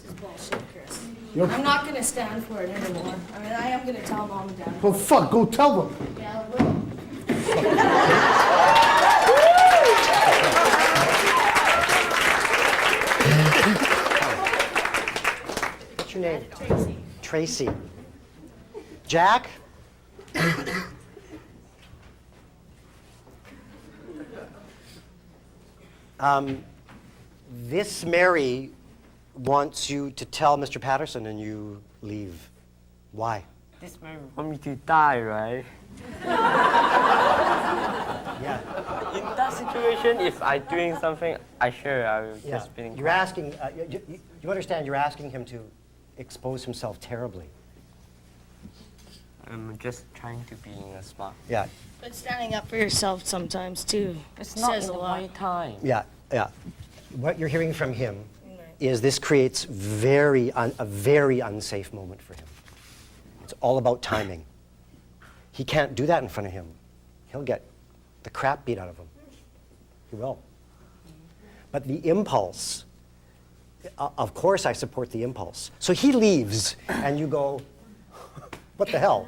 is bullshit, Chris. You're- I'm not gonna stand for it anymore. I mean, I am gonna tell mom and dad. Well, fuck. Go tell them. Yeah, I will. What's your name? Tracy. Jack? This Mary wants you to tell Mr. Patterson and you leave. Why? This man want me to die, right? Yeah. In that situation, if I doing something, I will Yeah. just be You're asking, you understand you're asking him to expose himself terribly. I'm just trying to be a smart. Yeah, But standing up for yourself sometimes too It's not says in a the lot. right time. yeah, yeah. What you're hearing from him is this creates a very unsafe moment for him. It's all about timing. He can't do that in front of him. He'll get the crap beat out of him. He will. But the impulse, of course I support the impulse. So he leaves, and you go, what the hell?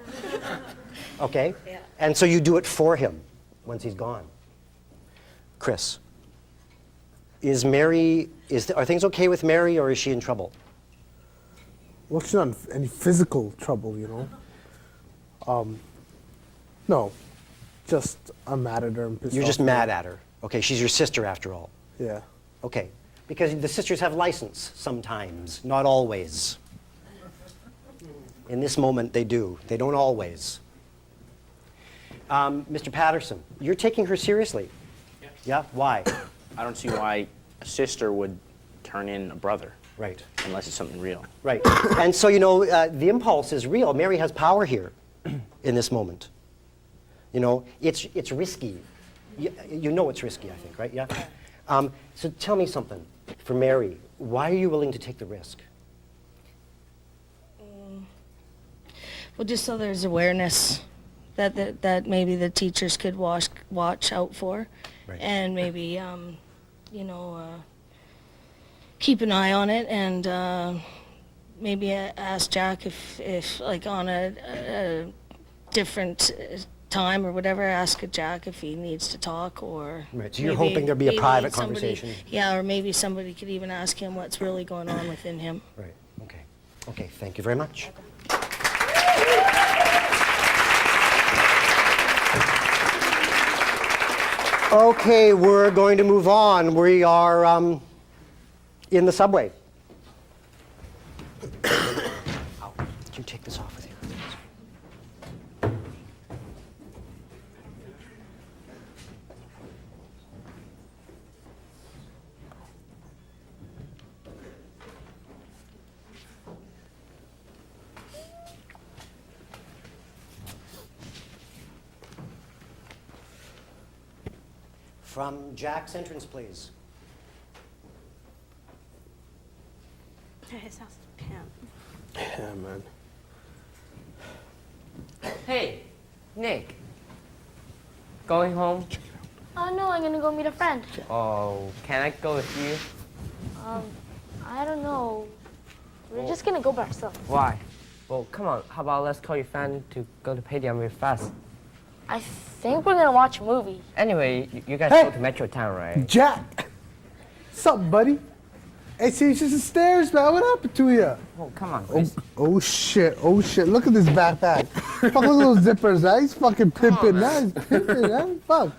Okay? Yeah. And so you do it for him once he's gone. Chris, are things okay with Mary, or is she in trouble? Well, she's not in any physical trouble, you know. No, just I'm mad at her and pissed You're just off mad at her. Okay, she's your sister after all. Yeah. Okay, because the sisters have license sometimes, not always. In this moment, they do. They don't always. Mr. Patterson, you're taking her seriously. Yes. Yeah? Why? I don't see why a sister would turn in a brother. Right. Unless it's something real. Right. And so, you know, the impulse is real. Mary has power here in this moment. You know, it's risky. You know it's risky, I think, right? Yeah? So tell me something. For Mary, why are you willing to take the risk? Well, just so there's awareness that maybe the teachers could watch out for, Right. and maybe keep an eye on it, and maybe ask Jack if like on a different time or whatever, ask Jack if he needs to talk, or Right, so you're hoping there'll be a maybe private somebody- conversation. Yeah, or maybe somebody could even ask him what's really going on within him. Right. Okay. Okay, thank you very much. Okay, we're going to move on. We are in the subway. Ow. Did you take this off with you? From Jack's entrance, please. His house is Pam. Yeah, man. Hey, Nick. Going home? Oh no, I'm gonna go meet a friend. Oh, can I go with you? I don't know. We're just gonna go by ourselves. Why? Well, come on. How about let's call your friend to go to Padium with us? I think we're gonna watch a movie. Anyway, you guys Hey! go to Metro Town, right? Jack! Something, buddy? Hey, see, it's just the stairs, man. What happened to you? Oh, come on, Oh, Chris. oh shit, oh shit. Look at this backpack. Fuck, look at those zippers, man. He's fucking pimping, man. He's pimping, man. Fuck.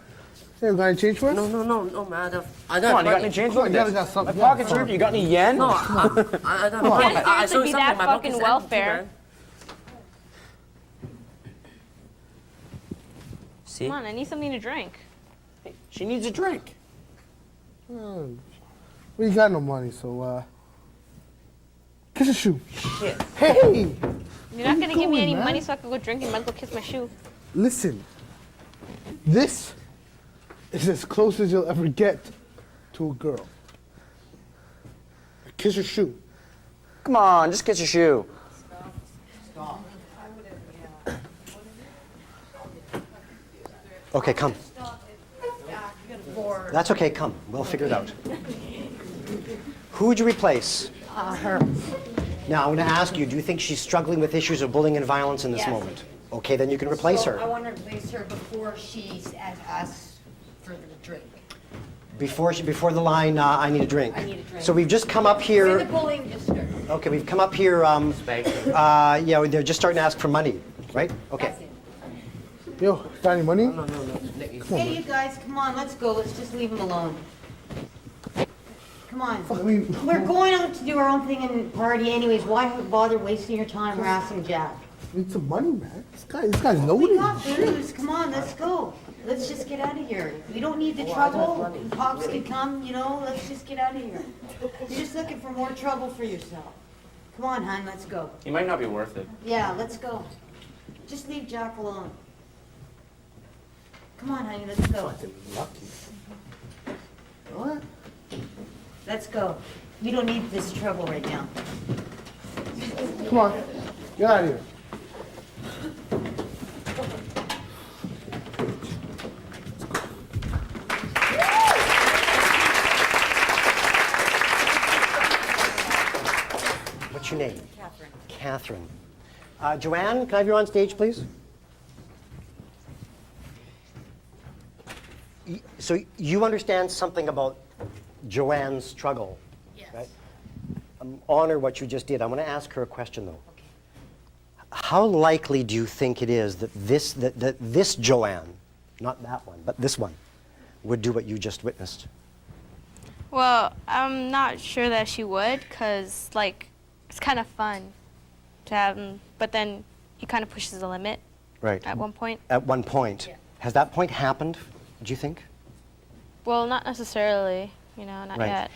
Hey, you got any change for us? No, man. I Come on, you got any change? Look at You this. got something. My pocket's ripped. You got any yen? No, I don't know. Can't seriously be that fucking welfare. See? Come on, I need something to drink. She needs a drink. We got no money, so, kiss a shoe. Yeah. Hey! You're not gonna give me going, any man? money so I can go drink and might as well kiss my shoe. Listen, this is as close as you'll ever get to a girl. Kiss her shoe. Come on, just kiss your shoe. Okay, come. That's okay, come. We'll figure it out. Who would you replace? Her. Now, I'm going to ask you, do you think she's struggling with issues of bullying and violence in this Yes. moment? Okay, then you can replace So her. I want to replace her before she's asks for the drink. Before the line, I need a drink. I need a drink. So we've just come up Say here. the bullying district. Okay, we've come up here. Yeah, they're just starting to ask for money, right? Okay. That's it. Yo, got any money? No. Hey, you guys, come on, let's go. Let's just leave him alone. Come on. Fuck, I mean, We're going out to do our own thing and party anyways. Why bother wasting your time harassing Jack? we need some money, man. This guy's We loaded. got booze. Come on, let's go. Let's just get out of here. We don't need the trouble. Cops could come, you know. Let's just get out of here. You're just looking for more trouble for yourself. Come on, hon, let's go. It might not be worth it. Yeah, let's go. Just leave Jack alone. Come on, honey, let's go. Lucky. What? Let's go. We don't need this trouble right now. Come on, get out of here. your name? Catherine. Joanne, can I have you on stage, please? So you understand something about Joanne's struggle, right? Honor what you just did. I want to ask her a question, though. Okay. How likely do you think it is that this Joanne, not that one, but this one, would do what you just witnessed? Well, I'm not sure that she would, because, like, it's kind of fun to have him, but then he kind of pushes the limit Right. at one point. At one point. Yeah. Has that point happened, do you think? Well, not necessarily, not yet.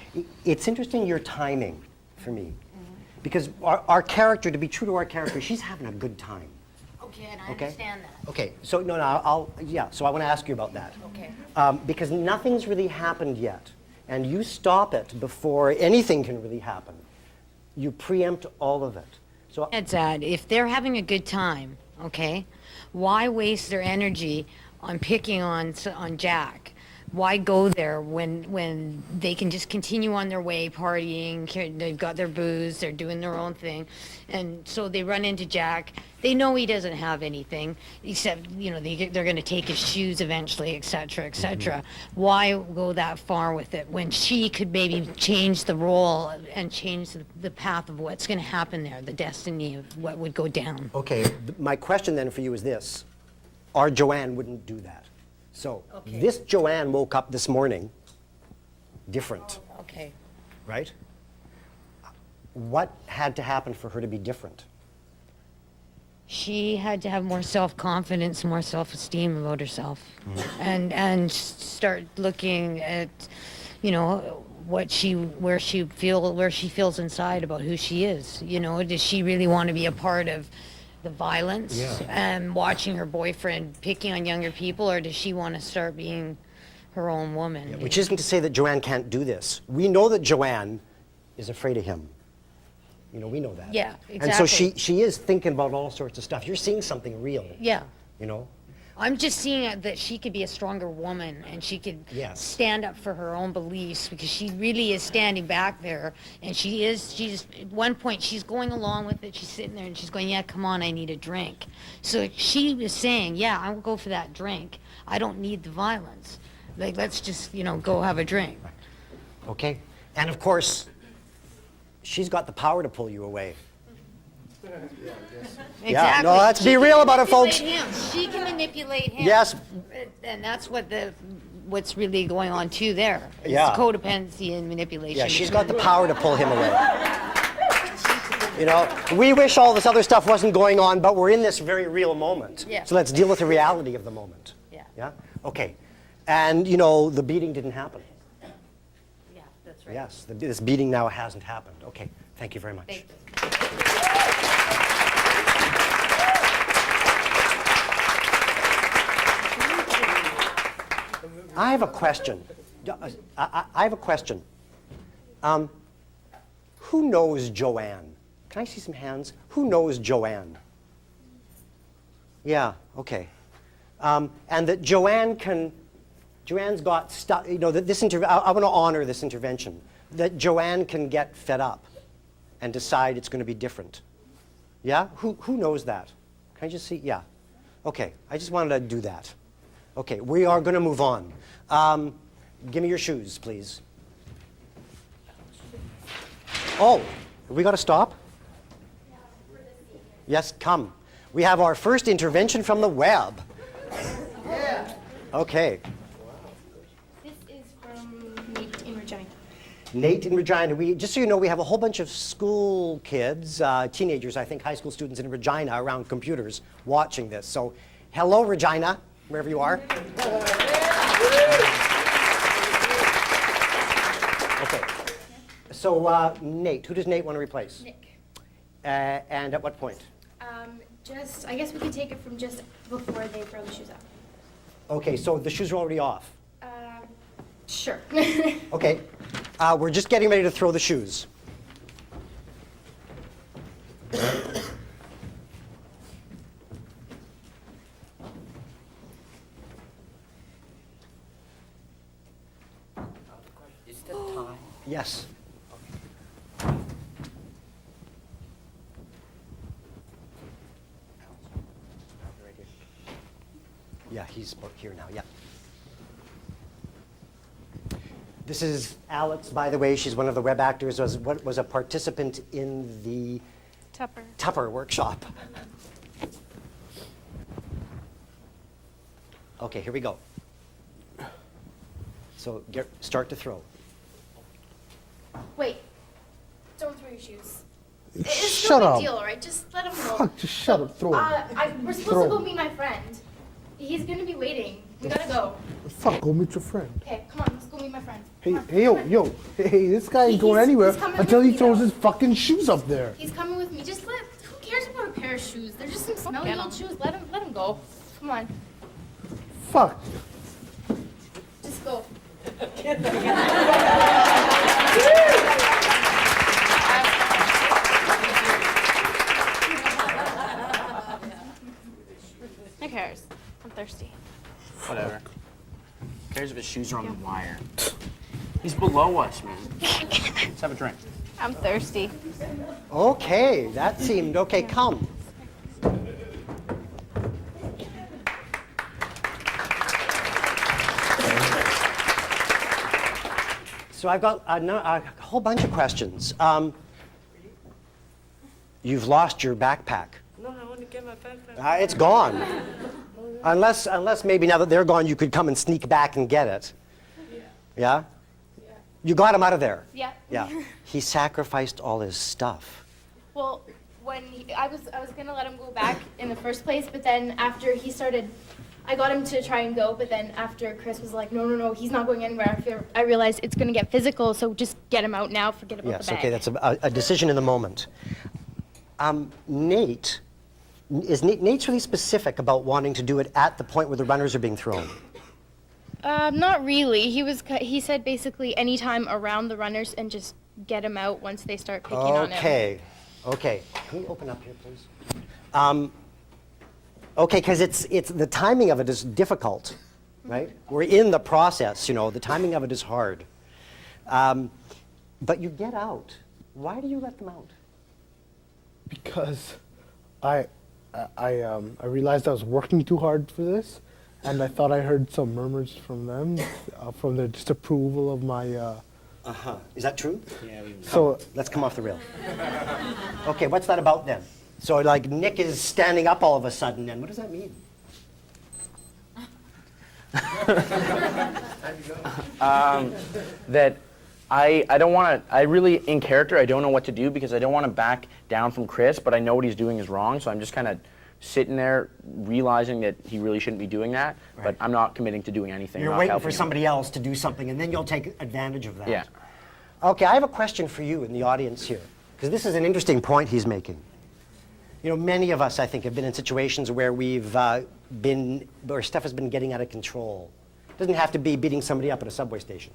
It's interesting your timing for me. Because our character, to be true to our character, she's having a good time. Okay, and I Okay. understand that. Okay, so so I want to ask you about that. Okay. Because nothing's really happened yet. And you stop it before anything can really happen. You preempt all of it. So It's if they're having a good time, okay, why waste their energy on picking on Jack? Why go there when they can just continue on their way, partying, they've got their booze, they're doing their own thing. And so they run into Jack. They know he doesn't have anything, except, they're going to take his shoes eventually, et cetera, et cetera. Why go that far with it when she could maybe change the role and change the path of what's going to happen there, the destiny of what would go down? okay, my question then for you is this. Our Joanne wouldn't do that. So this Joanne woke up this morning different, Okay. right? What had to happen for her to be different? She had to have more self-confidence, more self-esteem about herself, and start looking at, where she feels inside about who she is. Does she really want to be a part of the violence and watching her boyfriend picking on younger people, or does she want to start being her own woman? Which isn't to say that Joanne can't do this. We know that Joanne is afraid of him. We know that. Yeah, And so exactly. she is thinking about all sorts of stuff. You're seeing something real, Yeah. I'm just seeing that she could be a stronger woman and she could Yes. stand up for her own beliefs, because she really is standing back there, and she's at one point she's going along with it. She's sitting there and she's going, yeah, come on, I need a drink. So she was saying, yeah, I will go for that drink. I don't need the violence. Like, let's just, go have a drink. Okay? And of course, she's got the power to pull you away. Exactly. Yeah, no, let's She be can real about it, folks. manipulate him. She can manipulate him. Yes. And that's what's really going on too there. It's Yeah. codependency and manipulation. Yeah, she's got the power to pull him away. We wish all this other stuff wasn't going on, but we're in this very real moment. Yeah. So let's deal with the reality of the moment. Yeah. Yeah? Okay. And, the beating didn't happen. Yeah, that's right. Yes, this beating now hasn't happened. Okay, thank you very much. Thank you. I have a question. I have a question. Who knows Joanne? Can I see some hands? Who knows Joanne? Yeah, okay. And that Joanne's got stuff, that I want to honor this intervention, that Joanne can get fed up and decide it's going to be different. Yeah? Who knows that? Can I just see? Yeah. Okay, I just wanted to do that. Okay, we are going to move on. Give me your shoes, please. Oh, have we got to stop? Yes, come. We have our first intervention from the web. Okay. This is from Nate in Regina. Nate in Regina. Just so you know, we have a whole bunch of school kids, teenagers, I think, high school students in Regina around computers watching this. So, hello, Regina, wherever you are. Okay. So, Nate, who does Nate want to replace? Nick. And at what point? I guess we could take it from just before they throw the shoes out. Okay, so the shoes are already off. Sure. Okay, we're just getting ready to throw the shoes. Is that time? Yes. Yeah, he's here now, yeah. This is Alex, by the way. She's one of the web actors, was a participant in the Tupper workshop. Okay, here we go. So start to throw. Wait. Don't throw your shoes. It's Shut no up. big deal, alright? Just let him go. Fuck, just shut up. Throw it. We're supposed Throw to go him. meet my friend. He's gonna be waiting. We gotta go. Fuck, go meet your friend. Okay, come on, let's go meet my friend. Hey, Come on, hey, come yo, on. hey, this guy ain't going He's anywhere coming until with he me, throws though. his fucking shoes up there. He's coming with me. Just let. Who cares about a pair of shoes? They're just some smelly old shoes. Let him go. Come on, Fuck. just go. Who cares? I'm thirsty. Whatever. Who cares if his shoes are on the wire? He's below us, man. Let's have a drink. I'm thirsty. Okay, that seemed okay. Come. So I've got a whole bunch of questions. You've lost your backpack. No, I want to get my backpack. It's gone. Unless maybe now that they're gone, you could come and sneak back and get it. Yeah? You got him out of there. Yeah. Yeah. He sacrificed all his stuff. Well, I was gonna let him go back in the first place, but then after he started, I got him to try and go, but then after Chris was like, no, he's not going anywhere. I realized it's gonna get physical, so just get him out now. Forget about Yes, the bag. okay, that's a decision in the moment. Nate's really specific about wanting to do it at the point where the runners are being thrown. Not really. He said basically anytime around the runners and just get him out once they start picking on him. Okay. Can we open up here, please? Okay, because it's the timing of it is difficult, right? We're in the process, the timing of it is hard. But you get out. Why do you let them out? Because I realized I was working too hard for this, and I thought I heard some murmurs from them, from their disapproval of my. Is that true? Yeah, So Let's come off the rail. Okay, what's that about then? So like Nick is standing up all of a sudden, then what does that mean? That I don't want to, I really, in character, I don't know what to do because I don't want to back down from Chris, but I know what he's doing is wrong, so I'm just kind of sitting there realizing that he really shouldn't be doing that, but I'm not committing to doing anything. You're I'm not waiting helping for him. somebody else to do something, and then you'll take advantage of that. Yeah. Okay, I have a question for you in the audience here, because this is an interesting point he's making. Many of us, I think, have been in situations where where stuff has been getting out of control. It doesn't have to be beating somebody up at a subway station.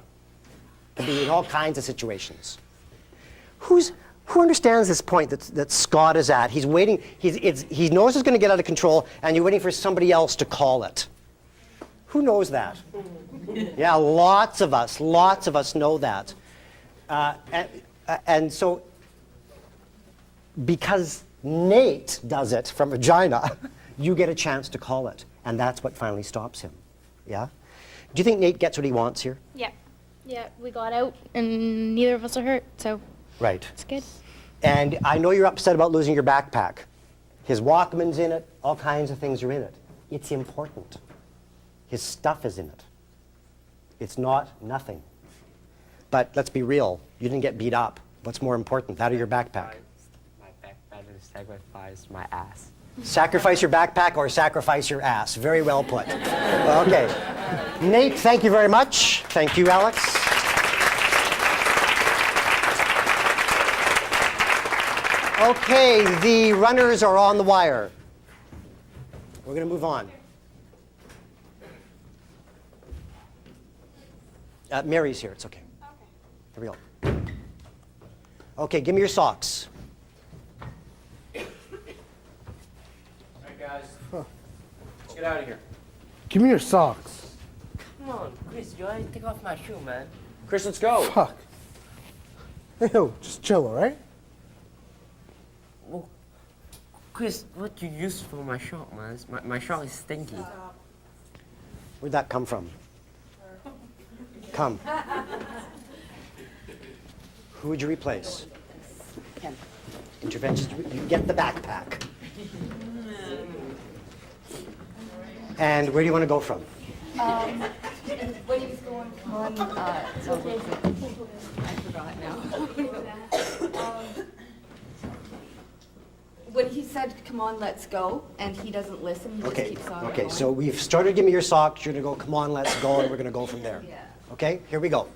It could be in all kinds of situations. Who understands this point that Scott is at? He's waiting, he knows it's going to get out of control, and you're waiting for somebody else to call it. Who knows that? Yeah, lots of us know that. And so, because Nate does it from Regina, you get a chance to call it, and that's what finally stops him. Yeah? Do you think Nate gets what he wants here? Yeah, we got out and neither of us are hurt, so Right. it's good. And I know you're upset about losing your backpack. His Walkman's in it, all kinds of things are in it. It's important. His stuff is in it. It's not nothing. But let's be real, you didn't get beat up. What's more important, that or your backpack? My backpack is sacrificed my ass. Sacrifice your backpack or sacrifice your ass. Very well put. Okay. Nate, thank you very much. Thank you, Alex. Okay, the runners are on the wire. We're going to move on. Mary's here. It's okay. Here we go. Okay, give me your socks. Guys, let's get out of here. give me your socks. Come on, Chris, you already take off my shoe, man. Chris, let's go. Fuck. Hey, yo, just chill, all right? Chris, what you use for my shop, man? My shop is stinky. Where'd that come from? Come. Who would you replace? Ken. Interventions. You get the backpack. And where do you want to go from? When he was going on, I forgot now. When he said, "Come on, let's go," and he doesn't listen, he just Okay. keeps on Okay. going. So we've started. Give me your socks. You're gonna go. Come on, let's go, and we're gonna go from there. Yeah. Okay. Here we go.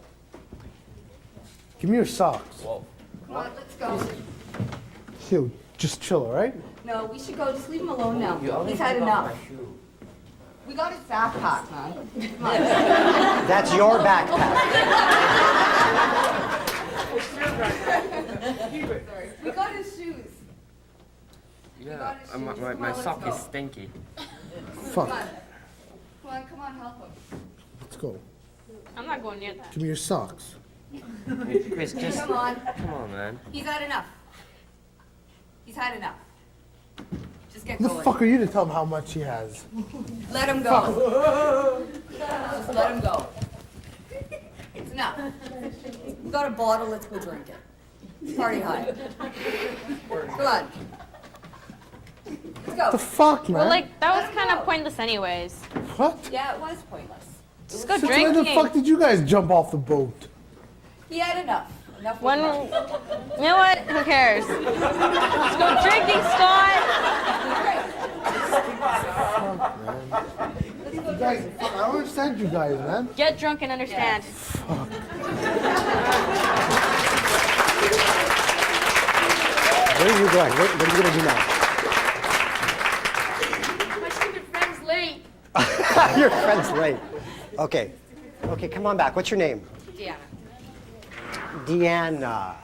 Give me your socks. Come on, let's go. Yo, just chill, all right? No, we should go. Just leave him alone now. He's had enough. We got his backpack, man. Come on. That's your backpack. We got his shoes. Yeah, my sock is stinky. Fuck. Come on, help him. Let's go. I'm not going near that. Give me your socks. Chris, just Come on. come on, man. He's had enough. He's had enough. Just get Who the going. fuck are you to tell him how much he has? Let him go. Just let him go. It's enough. We got a bottle, let's go drink it. Party high. Come on. Let's go. The fuck, man? Well, like, that was kind of pointless anyways. What? Yeah, it was pointless. Just go Since when drinking. the fuck did you guys jump off the boat? He had enough. Enough was When, enough. you know what? Who cares? Let's go drinking, Scott. You guys, fuck, I don't understand you guys, man. Get drunk and understand. Where are you going? What are you gonna do now? My stupid friend's late. Your friend's late. Okay. Okay, come on back. What's your name? Deanna. Deanna.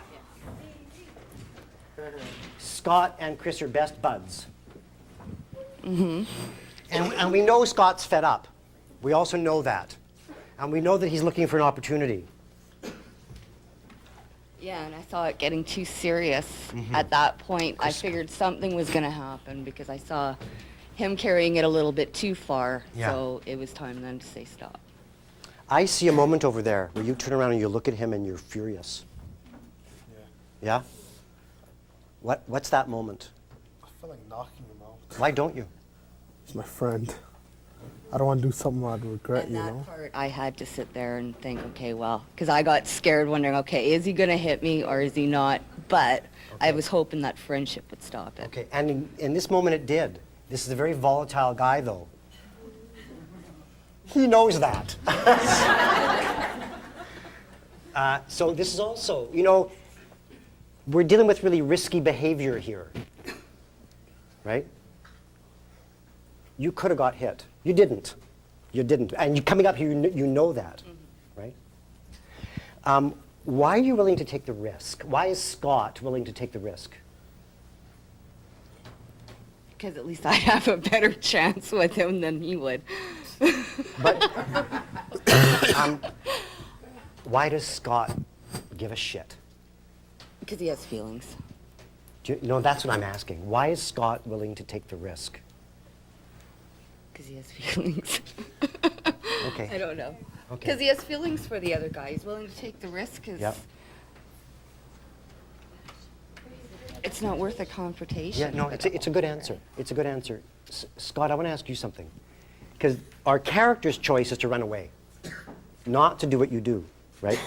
Scott and Chris are best buds. Mm-hmm. And we know Scott's fed up. We also know that. And we know that he's looking for an opportunity. Yeah, and I saw it getting too serious at that point. I figured something was going to happen because I saw him carrying it a little bit too far. Yeah. So it was time then to say stop. I see a moment over there where you turn around and you look at him and you're furious. Yeah? What's that moment? I feel like knocking him out. Why don't you? He's my friend. I don't want to do something I'd regret, And you that know? part, I had to sit there and think, okay, well, because I got scared wondering, okay, is he going to hit me or is he not? But I was hoping that friendship would stop it. Okay, and in this moment it did. This is a very volatile guy, though. He knows that. So this is also, you know, we're dealing with really risky behavior here, right? You could have got hit. You didn't. You didn't. And you coming up here, you know that, right? Why are you willing to take the risk? Why is Scott willing to take the risk? Because at least I have a better chance with him than he would. But why does Scott give a shit? Because he has feelings. No, that's what I'm asking. Why is Scott willing to take the risk? Because he has feelings. Okay. I don't know. Okay. Because he has feelings for the other guy. He's willing to take the risk because Yep. it's not worth a confrontation. Yeah, no, it's a good answer. It's a good answer. Scott, I want to ask you something. Because our character's choice is to run away, not to do what you do, right?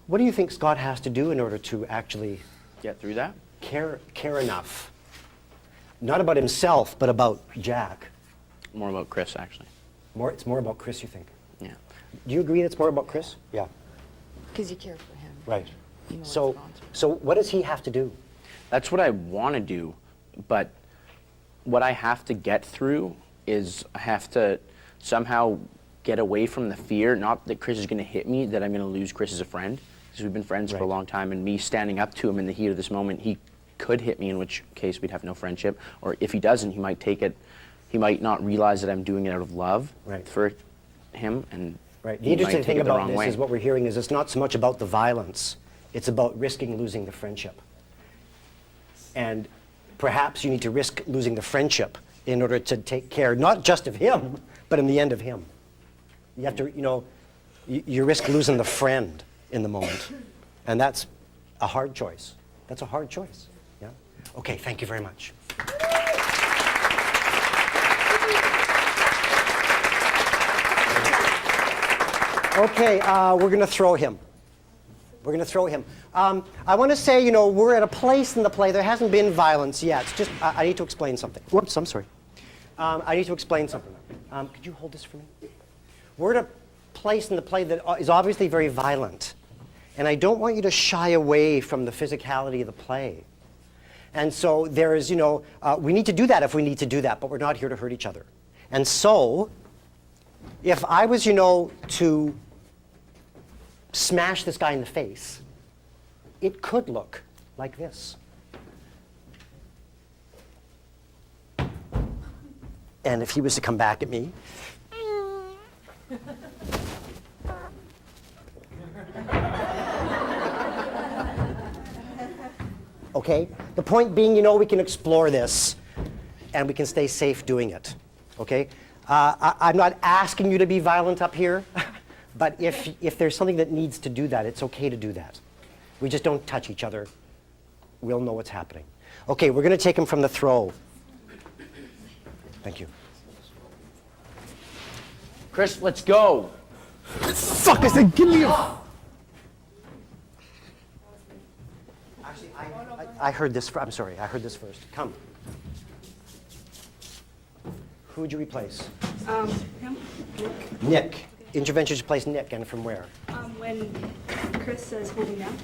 What do you think Scott has to do in order to actually Get through that? care enough? Not about himself, but about Jack. More about Chris, actually. It's more about Chris, you think? Yeah. Do you agree it's more about Chris? Yeah. Because you care for him. Right. You know what's So, gone through. so what does he have to do? That's what I want to do, but what I have to get through is I have to somehow get away from the fear, not that Chris is going to hit me, that I'm going to lose Chris as a friend, because we've been friends for a long time, and me standing up to him in the heat of this moment, he could hit me, in which case we'd have no friendship, or if he doesn't, he might take it, he might not realize that I'm doing it out of love for him, and Right. The he might interesting take thing it the about wrong this way. is what we're hearing is it's not so much about the violence, it's about risking losing the friendship. And perhaps you need to risk losing the friendship in order to take care not just of him, but in the end of him. You have to, you risk losing the friend in the moment. And that's a hard choice. That's a hard choice. Yeah? Okay, thank you very much. Okay, we're going to throw him. We're going to throw him. I want to say, we're at a place in the play. There hasn't been violence yet. It's just, I need to explain something. Whoops, I'm sorry. I need to explain something. Could you hold this for me? We're at a place in the play that is obviously very violent. And I don't want you to shy away from the physicality of the play. And so there is, we need to do that if we need to do that, but we're not here to hurt each other. And so, if I was, to smash this guy in the face, it could look like this. And if he was to come back at me, okay? The point being, we can explore this and we can stay safe doing it, okay? I'm not asking you to be violent up here, but if there's something that needs to do that, it's okay to do that. We just don't touch each other. We'll know what's happening. Okay, we're going to take him from the throw. Thank you. Chris, let's go. Fuck, I said, give me a... Actually, I heard this. I'm sorry, I heard this first. Come. Who would you replace? Him. Nick. Intervention to replace Nick, and from where? When Chris says hold him down.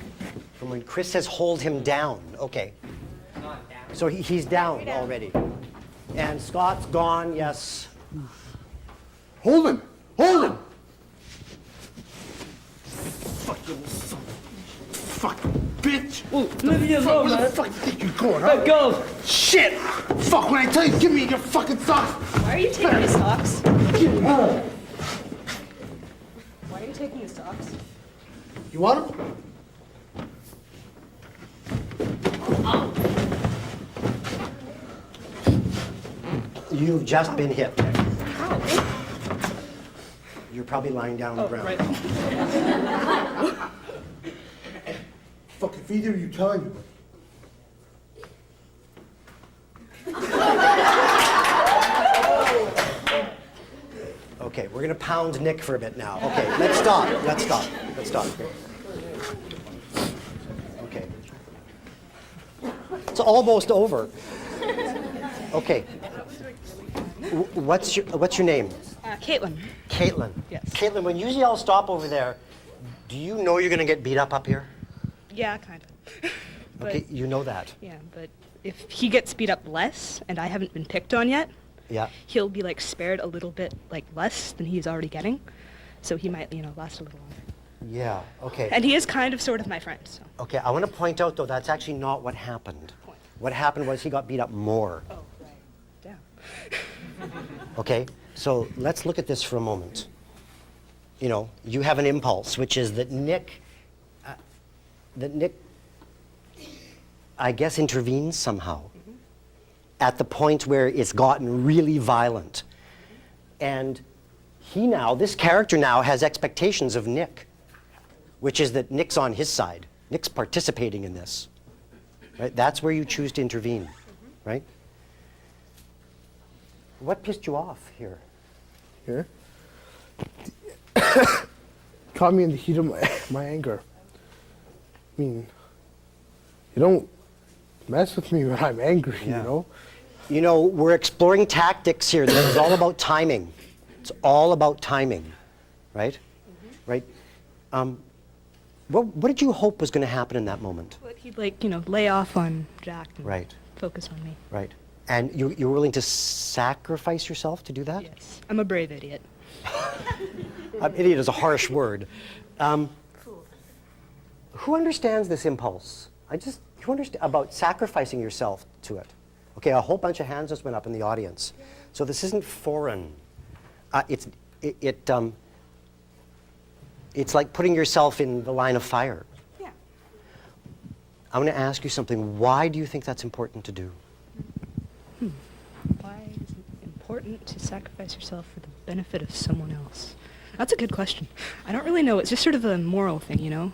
From when Chris says hold him down. Okay. So he's down already. And Scott's gone, yes. Hold him! Hold him! Fucking son. Fucking bitch! Leave me alone, Where man. the fuck do you think you're going, huh? Let go. Shit! Fuck, when I tell you, give me your fucking socks! Why are you taking his socks? Give me more. Why are you taking his socks? You want them? You've just been hit. How? You're probably lying down on the ground. Right. Fuck, if either of you tell anybody. Okay, we're gonna pound Nick for a bit now. Okay, let's stop. Let's stop. Let's stop. Okay. It's almost over. Okay. What's your name? Caitlin. Caitlin. Yes. Caitlin, when you yell stop over there, do you know you're gonna get beat up here? Yeah, kind of. Okay, you know that. Yeah, but if he gets beat up less and I haven't been picked on yet, Yeah. he'll be spared a little bit less than he's already getting. So he might, last a little longer. Yeah. Okay. And he is kind of sort of my friend, so. Okay, I want to point out though that's actually not what happened. What happened was he got beat up more. Oh, right. Damn. Okay, so let's look at this for a moment. You have an impulse, which is that Nick, I guess, intervenes somehow at the point where it's gotten really violent. And this character now has expectations of Nick, which is that Nick's on his side. Nick's participating in this, right? That's where you choose to intervene, right? What pissed you off here? Here? Caught me in the heat of my anger. I mean, you don't mess with me when I'm angry, Yeah. We're exploring tactics here. This is all about timing. It's all about timing, right? Right? What did you hope was going to happen in that moment? But he'd lay off on Jack and Right. focus on me. Right. And you're willing to sacrifice yourself to do that? Yes. I'm a brave idiot. Idiot is a harsh word. Who understands this impulse? Who understands about sacrificing yourself to it? Okay, a whole bunch of hands just went up in the audience. So this isn't foreign. It's like putting yourself in the line of fire. Yeah. I want to ask you something. Why do you think that's important to do? Why is it important to sacrifice yourself for the benefit of someone else? That's a good question. I don't really know. It's just sort of a moral thing, you know?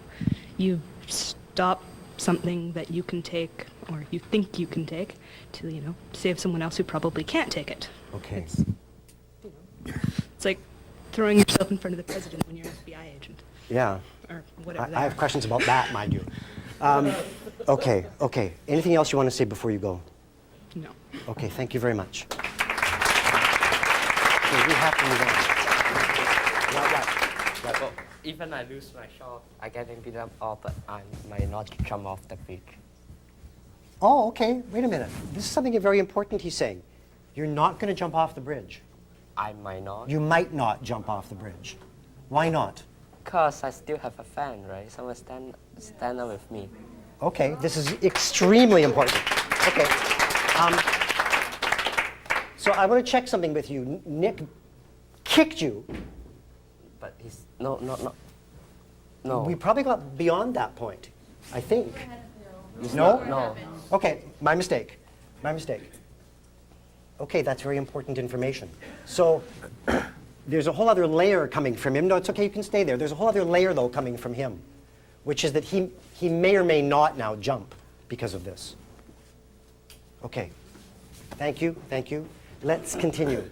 You stop something that you can take, or you think you can take, to, you know, save someone else who probably can't take it. Okay. It's like throwing yourself in front of the president when you're an FBI agent. Yeah. Or whatever. I have questions about that, mind you. Okay. Anything else you want to say before you go? No. Okay, thank you very much. Okay, you have to move on. Well, even I lose my shot, I getting beat up all, but I might not jump off the bridge. Oh, okay. Wait a minute. This is something very important he's saying. You're not going to jump off the bridge. I might not. You might not jump off the bridge. Why not? Because I still have a fan, right? Someone stand up with me. Okay, this is extremely important. Okay. So I want to check something with you. Nick kicked you. But he's no. We probably got beyond that point, I think. No. Okay, my mistake. Okay, that's very important information. So there's a whole other layer coming from him. No, it's okay, you can stay there. There's a whole other layer, though, coming from him, which is that he may or may not now jump because of this. Okay, thank you. Let's continue.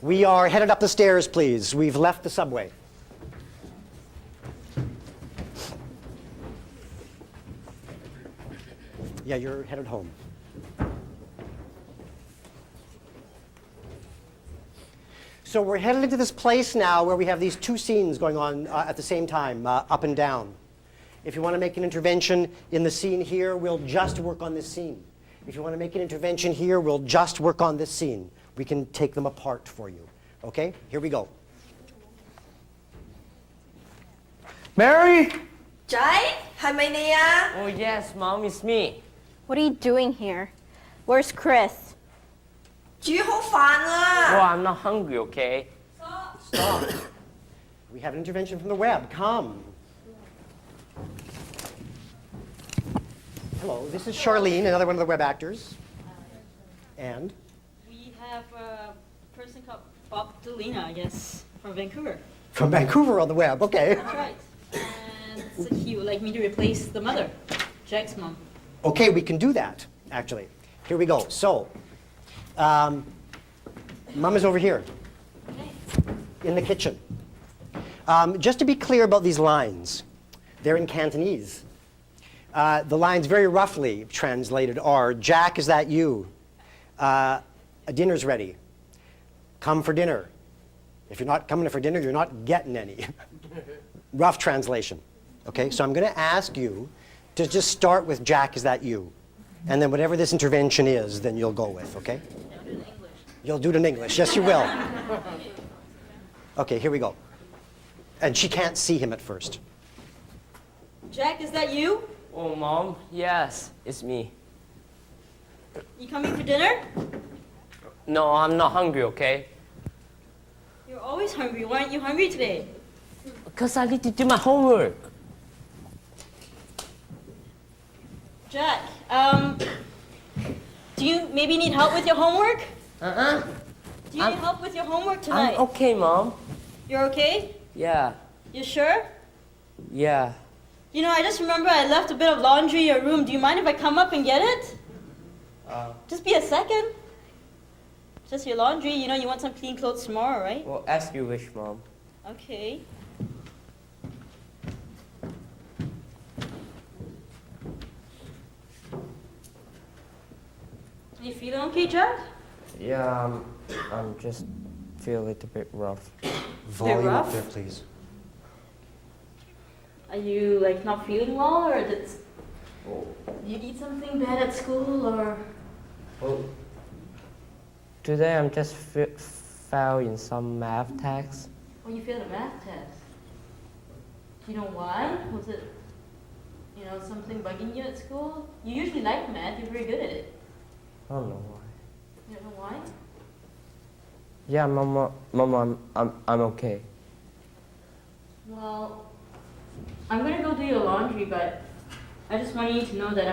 We are headed up the stairs, please. We've left the subway. Yeah, you're headed home. So we're headed into this place now where we have these two scenes going on at the same time, up and down. If you want to make an intervention in the scene here, we'll just work on this scene. If you want to make an intervention here, we'll just work on this scene. We can take them apart for you. Okay? Here we go. Mary? Jai? Hi, my Nia. Oh yes, Mom, it's me. What are you doing here? Where's Chris? 煮好飯啦。 Oh, I'm not hungry, okay? Stop. We have an intervention from the web. Come. Hello, this is Charlene, another one of the web actors. And? We have a person called Bob Delina, I guess, from Vancouver. From Vancouver on the web, okay. That's right. And so he would like me to replace the mother, Jack's mom. Okay, we can do that, actually. Here we go. So, Mom is over here in the kitchen. Just to be clear about these lines, they're in Cantonese. The lines very roughly translated are, Jack, is that you? Dinner's ready. Come for dinner. If you're not coming for dinner, you're not getting any. Rough translation. Okay, so I'm going to ask you to just start with Jack, is that you? And then whatever this intervention is, then you'll go with, okay? You'll do it in English. Yes, you will. Okay, here we go. And she can't see him at first. Jack, is that you? Oh, Mom, yes, it's me. You coming for dinner? No, I'm not hungry, okay? You're always hungry. Why aren't you hungry today? Because I need to do my homework. Jack, do you maybe need help with your homework? Uh-uh. Do you need help with your homework tonight? I'm okay, Mom. You're okay? Yeah. You sure? Yeah. You know, I just remember I left a bit of laundry in your room. Do you mind if I come up and get it? Just be a second. Just your laundry. You know, you want some clean clothes tomorrow, right? Well, as you wish, Mom. Okay. You feeling okay, Jack? Yeah, I'm just feel a little bit rough. Volume up rough? there, please. Are you like not feeling well, or did you eat something bad at school, or? Oh. Today I'm just fail in some math tests. Oh, you failed a math test. Do you know why? Was it, you know, something bugging you at school? You usually like math. You're very good at it. I don't know why. You don't know why? Yeah, Mama, I'm okay. Well, I'm gonna go do your laundry, but I just want you to know that,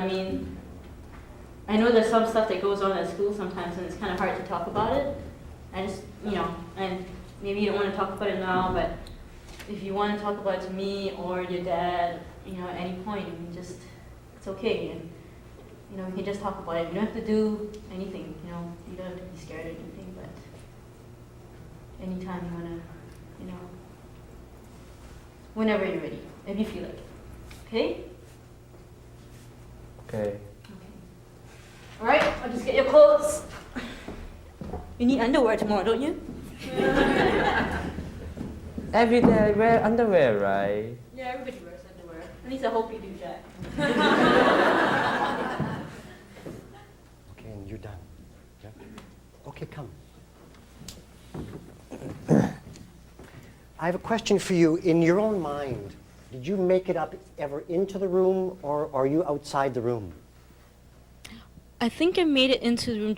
I know there's some stuff that goes on at school sometimes and it's kind of hard to talk about it. I just, and maybe you don't want to talk about it now, but if you want to talk about it to me or your dad, at any point, you can just, it's okay. And, we can just talk about it. You don't have to do anything, you don't have to be scared or anything, but anytime you want to, whenever you're ready, if you feel like it. Okay? Okay. All right, I'll just get your clothes. You need underwear tomorrow, don't you? Every day I wear underwear, right? Yeah, everybody wears underwear. At least I hope you do, Jack. Okay, and you're done. Yeah? Okay, come. I have a question for you. In your own mind, did you make it up ever into the room, or are you outside the room? I think I made it into the room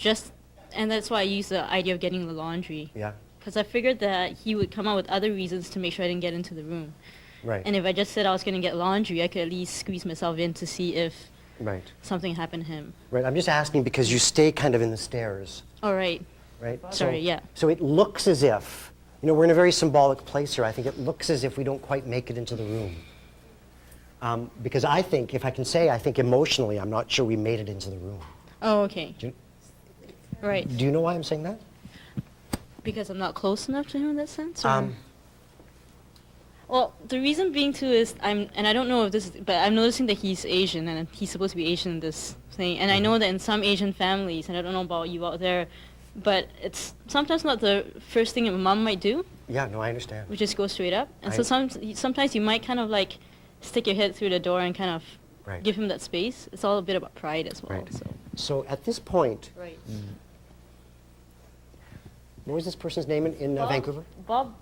and that's why I used the idea of getting the laundry. Yeah. Because I figured that he would come up with other reasons to make sure I didn't get into the room. Right. And if I just said I was going to get laundry, I could at least squeeze myself in to see if Right. something happened to him. Right. I'm just asking because you stay kind of in the stairs. All right. Right? Sorry, yeah. So it looks as if, we're in a very symbolic place here. I think it looks as if we don't quite make it into the room. Because I think, if I can say, I think emotionally, I'm not sure we made it into the room. Oh, okay. Right. Do you know why I'm saying that? Because I'm not close enough to him in that sense? Or? Well, the reason being too is and I don't know if this is, but I'm noticing that he's Asian and he's supposed to be Asian in this thing. And I know that in some Asian families, and I don't know about you out there, but it's sometimes not the first thing a mom might do. Yeah, no, I understand. Which just go straight up. And so sometimes you might kind of like stick your head through the door and kind of give him that space. It's all a bit about pride as well. Right. So at this point, Right. what was this person's name in Vancouver? Bob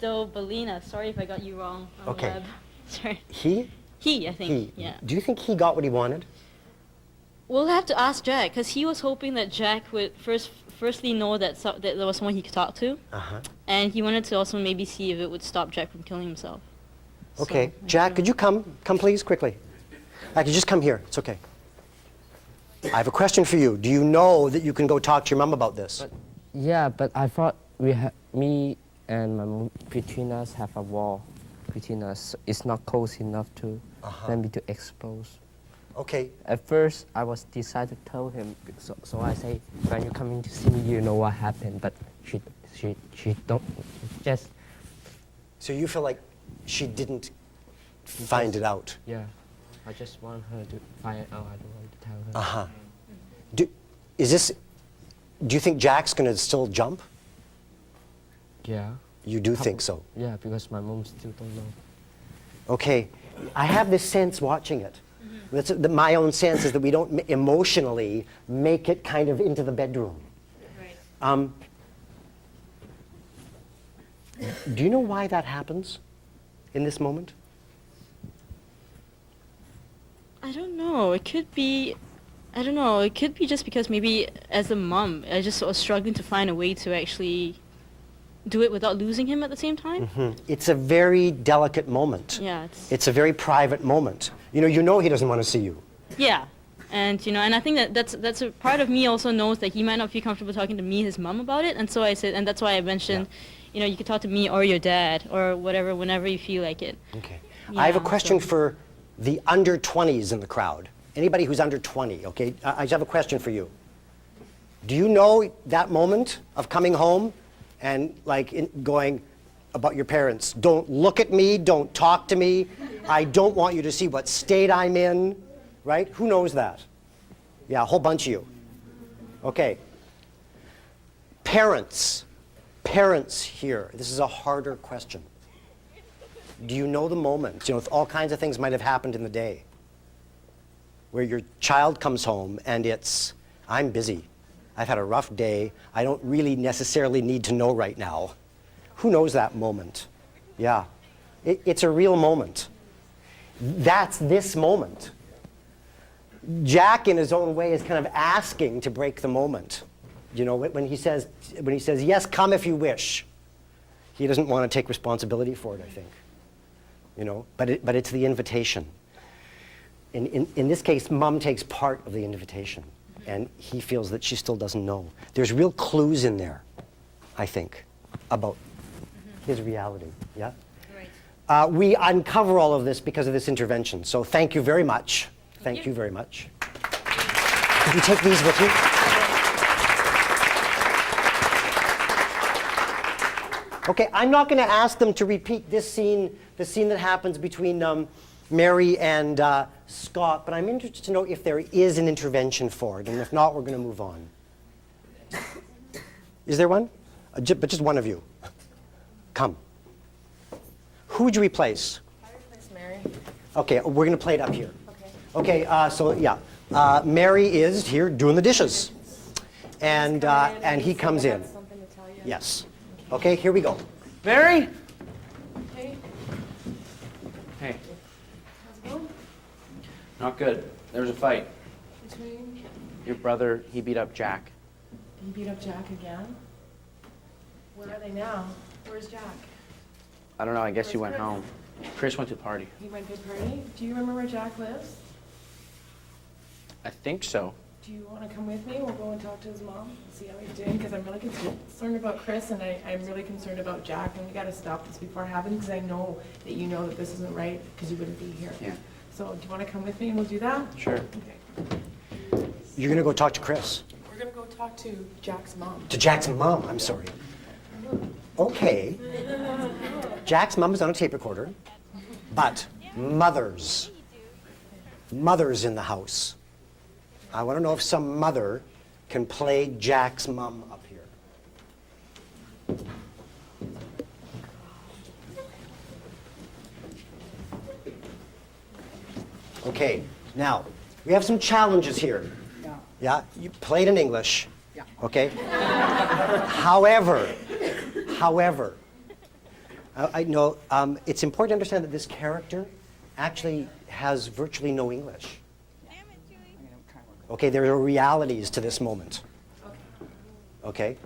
Dobalina. Sorry if I got you wrong on the web. Sorry. He? He, I think. Yeah. Do you think he got what he wanted? We'll have to ask Jack because he was hoping that Jack would firstly know that that there was someone he could talk to, and he wanted to also maybe see if it would stop Jack from killing himself. Okay, So, Jack, could you come please, quickly? I could just come here. It's okay. I have a question for you. Do you know that you can go talk to your mom about this? But I thought me and my mom, between us have a wall between us. It's not close enough to maybe to expose. Okay. At first, I was decided to tell him, so I say, when you come in to see me, you know what happened. But she don't just. So you feel like she didn't find it out? Yeah, I just want her to find it out. I don't want to tell her. Do you think Jack's gonna still jump? Yeah. You do think so? Yeah, because my mom still don't know. Okay, I have this sense watching it. My own sense is that we don't emotionally make it kind of into the bedroom. Right. Do you know why that happens in this moment? I don't know. It could be. I don't know. It could be just because maybe as a mom, I just was struggling to find a way to actually do it without losing him at the same time. It's a very delicate moment. Yeah. It's a very private moment. You know he doesn't want to see you. Yeah. And and I think that's a part of me also knows that he might not feel comfortable talking to me, his mom, about it. And so I said, and that's why I mentioned, you could talk to me or your dad or whatever, whenever you feel like it. Okay. I have a question for the under 20s in the crowd. Anybody who's under 20, okay? I just have a question for you. Do you know that moment of coming home and going about your parents? Don't look at me, don't talk to me. I don't want you to see what state I'm in, right? Who knows that? Yeah, a whole bunch of you. Okay. Parents here. This is a harder question. Do you know the moment? All kinds of things might have happened in the day where your child comes home and I'm busy. I've had a rough day. I don't really necessarily need to know right now. Who knows that moment? Yeah. It's a real moment. That's this moment. Jack, in his own way, is kind of asking to break the moment. When he says, yes, come if you wish. He doesn't want to take responsibility for it, I think. But it's the invitation. In this case, Mom takes part of the invitation, and he feels that she still doesn't know. There's real clues in there. I think, about his reality. Yeah? We uncover all of this because of this intervention. So thank you very much. Thank you very much. Could you take these with you? Okay, I'm not going to ask them to repeat this scene, the scene that happens between Mary and Scott, but I'm interested to know if there is an intervention for it, and if not, we're going to move on. Is there one? But just one of you. Come. Who would you replace? I replace Mary. Okay, we're going to play it up here. Okay, so yeah. Mary is here doing the dishes. And he comes in. Yes. Okay, here we go. Mary? Hey, Hey, how's it going? not good. There was a fight. Between Your brother, he beat up Jack. you beat up Jack again? Where are they now? Where's Jack? I don't know, I guess he Where's went Chris? home. Chris went to the party. He went to a party. Do you remember where Jack lives? I think so. Do you want to come with me? We'll go and talk to his mom and see how he's doing, because I'm really concerned about Chris, and I'm really concerned about Jack, and we got to stop this before it happens, because I know that you know that this isn't right, because you wouldn't be here. Yeah. So do you want to come with me and we'll do that? Sure. Okay. You're going to go talk to Chris. We're going to go talk to Jack's mom. To Jack's mom, I'm sorry. Okay. Jack's mom is on a tape recorder, but mothers in the house. I want to know if some mother can play Jack's mom up here. Okay, now, we have some challenges here. Yeah, you played in English. Yeah. Okay? However, I know it's important to understand that this character actually has virtually no English. Okay, there are realities to this moment. Okay?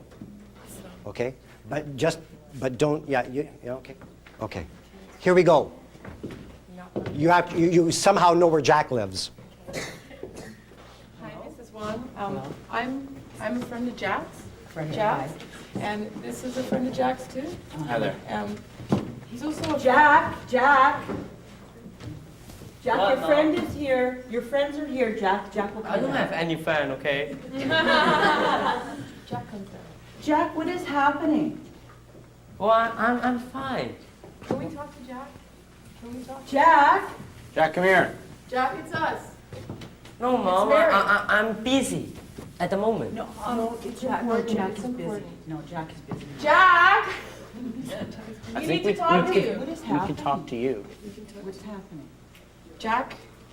Okay? But don't, yeah, okay. Okay. Here we go. You somehow know where Jack lives. Hi, Mrs. Wong. I'm a friend of Jack's. Jack's. And this is a friend of Jack's too. Hi there. He's also a Jack, your friend is here. Your friends are here, Jack. Jack will come I don't down. have any friend, okay? Jack comes down. Jack, what is happening? Well, I'm fine. Can we talk to Jack? Can we talk? Jack! Jack, come here. Jack, it's us. No, Mom, Mary. I'm busy at the moment. No, it's Jack, important. Jack It's is busy. important. No, Jack is busy. Jack! I We think need to talk to you. What is we can happening? talk to you. What's happening?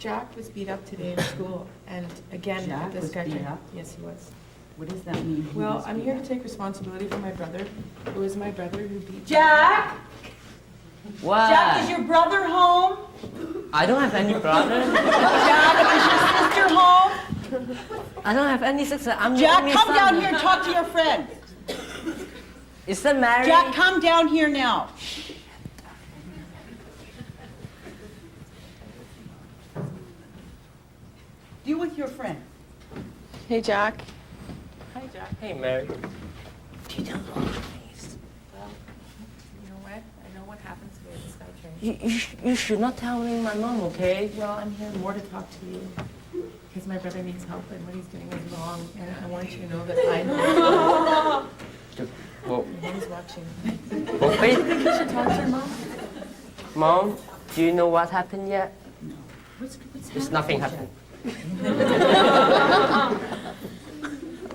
Jack was beat up today in school, and again, Jack this was guy. beat up? Yes, he was. What does that mean? He Well, was I'm beat here up? to take responsibility for my brother. It was my brother who beat. Jack! What? Jack, is your brother home? I don't have any brother. Jack, is your sister home? I don't have any sister. I'm the Jack, only come son. down here and talk to your friend. Is that Mary? Jack, come down here now. Deal with your friend. Hey, Jack. Hi, Jack. Hey, Mary. You don't know please. Well, you know what? I know what happens today at the SkyTrain. You should not tell me my mom, okay? Well, I'm here more to talk to you. Because my brother needs help and what he's doing is wrong. And I want you to know that I know. Well, Mom's watching. well, wait. You think you should talk to your mom? Mom, do you know what happened yet? What's There's nothing happened.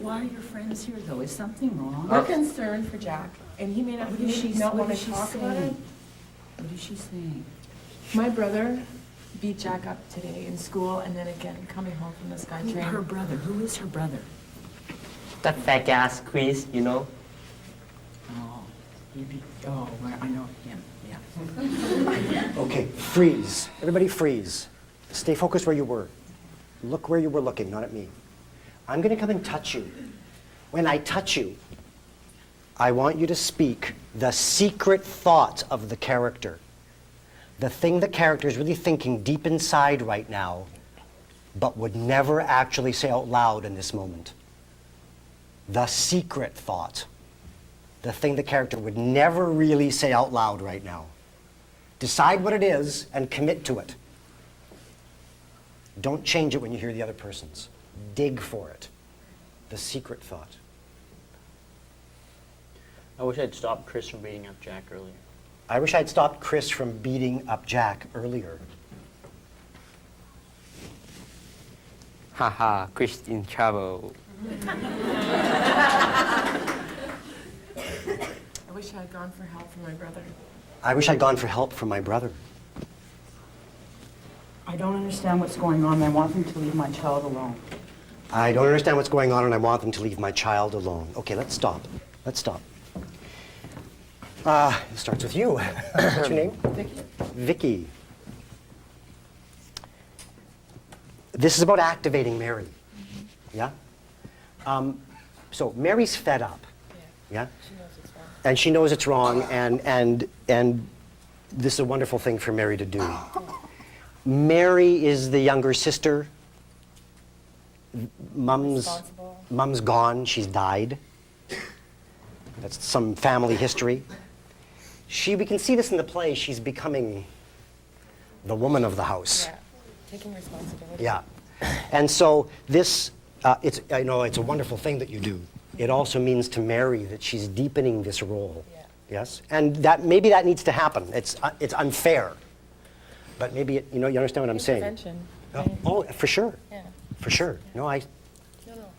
Why are your friends here, though? Is something wrong? We're concerned for Jack. And he may not, What he is may she- not what want is to she talk about it. saying? What is she saying? My brother beat Jack up today in school and then again coming home from the SkyTrain. Her brother. Who is her brother? That fat ass Chris, you know? Oh, well, I know him. Yeah. Okay, freeze. Everybody freeze. Stay focused where you were. Look where you were looking, not at me. I'm going to come and touch you. When I touch you, I want you to speak the secret thought of the character. The thing the character is really thinking deep inside right now, but would never actually say out loud in this moment. The secret thought. the thing the character would never really say out loud right now. Decide what it is and commit to it. Don't change it when you hear the other person's. Dig for it. The secret thought. I wish I'd stopped Chris from beating up Jack earlier. I wish I'd stopped Chris from beating up Jack earlier. Haha, Chris in trouble. I wish I had gone for help from my brother. I wish I'd gone for help from my brother. I don't understand what's going on, and I want them to leave my child alone. I don't understand what's going on, and I want them to leave my child alone. Okay, let's stop. Let's stop. It starts with you. What's your name? Vicky. Vicky. This is about activating Mary. Yeah? So Mary's fed up. Yeah? She knows it's wrong. And she knows it's wrong, and this is a wonderful thing for Mary to do. Mary is the younger sister. Mom's gone. She's died. That's some family history. We can see this in the play. She's becoming the woman of the house. Yeah, taking responsibility. Yeah. And so this, I know it's a wonderful thing that you do. It also means to Mary that she's deepening this role. Yeah. Yes? And maybe that needs to happen. It's unfair. But maybe, you understand what I'm saying? Intervention. Oh, for sure. Yeah. For sure. No, No,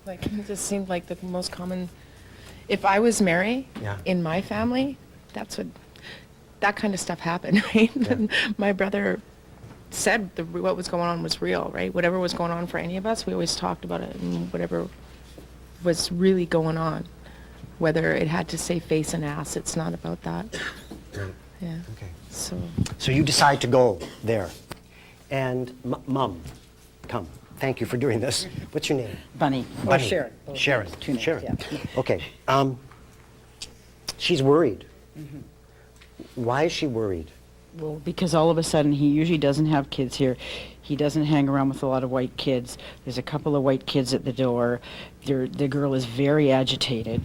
like it just seemed like the most common. If I was Mary Yeah. in my family, that kind of stuff happened, right? Yeah. My brother said what was going on was real, right? Whatever was going on for any of us, we always talked about it, and whatever was really going on, whether it had to say face and ass, it's not about that. Right. Yeah. Okay. So you decide to go there. And Mom, come. Thank you for doing this. What's your name? Bunny. Bunny. Or Sharon. Sharon. Two names, Sharon. yeah. Okay. She's worried. Why is she worried? Well, because all of a sudden he usually doesn't have kids here. He doesn't hang around with a lot of white kids. There's a couple of white kids at the door. The girl is very agitated.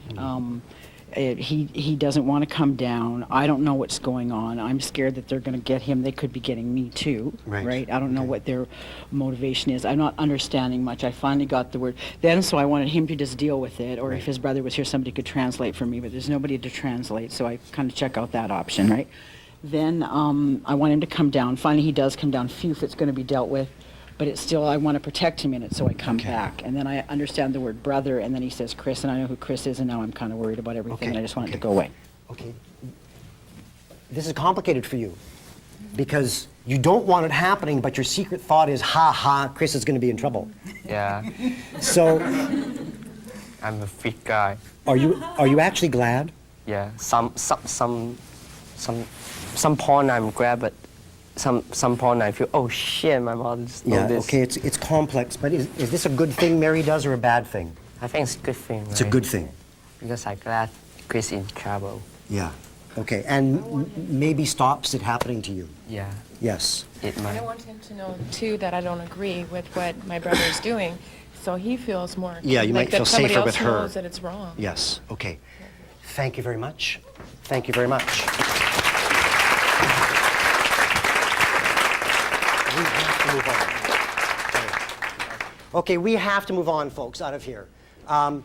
He doesn't want to come down. I don't know what's going on. I'm scared that they're going to get him. They could be getting me too. Right. I don't know what their motivation is. I'm not understanding much. I finally got the word. Then, so I wanted him to just deal with it, or if his brother was here, somebody could translate for me. But there's nobody to translate, so I kind of check out that option, right? Then I want him to come down. Finally, he does come down. Phew, it's going to be dealt with. But it's still, I want to protect him in it, so I come back. And then I understand the word brother, and then he says Chris, and I know who Chris is, and now I'm kind of worried about everything, and I just want it to go away. Okay. This is complicated for you because you don't want it happening, but your secret thought is, ha ha, Chris is going to be in trouble. Yeah, So I'm a freak guy. are you actually glad? Yeah, some point I'm glad, but some point I feel, oh shit, my mom just know Yeah, this. okay, it's complex, but is this a good thing Mary does or a bad thing? I think it's a good thing. It's a good thing. Because I'm glad Chris in trouble. Yeah. Okay, and maybe stops it happening to you. Yeah. Yes. It I might. want him to know too that I don't agree with what my brother is doing, so he feels more. Yeah, you like might that feel somebody safer else with her. knows that it's wrong. Yes. Okay. Thank you very much. Thank you very much. We have to move on. Okay, we have to move on, folks, out of here. I'm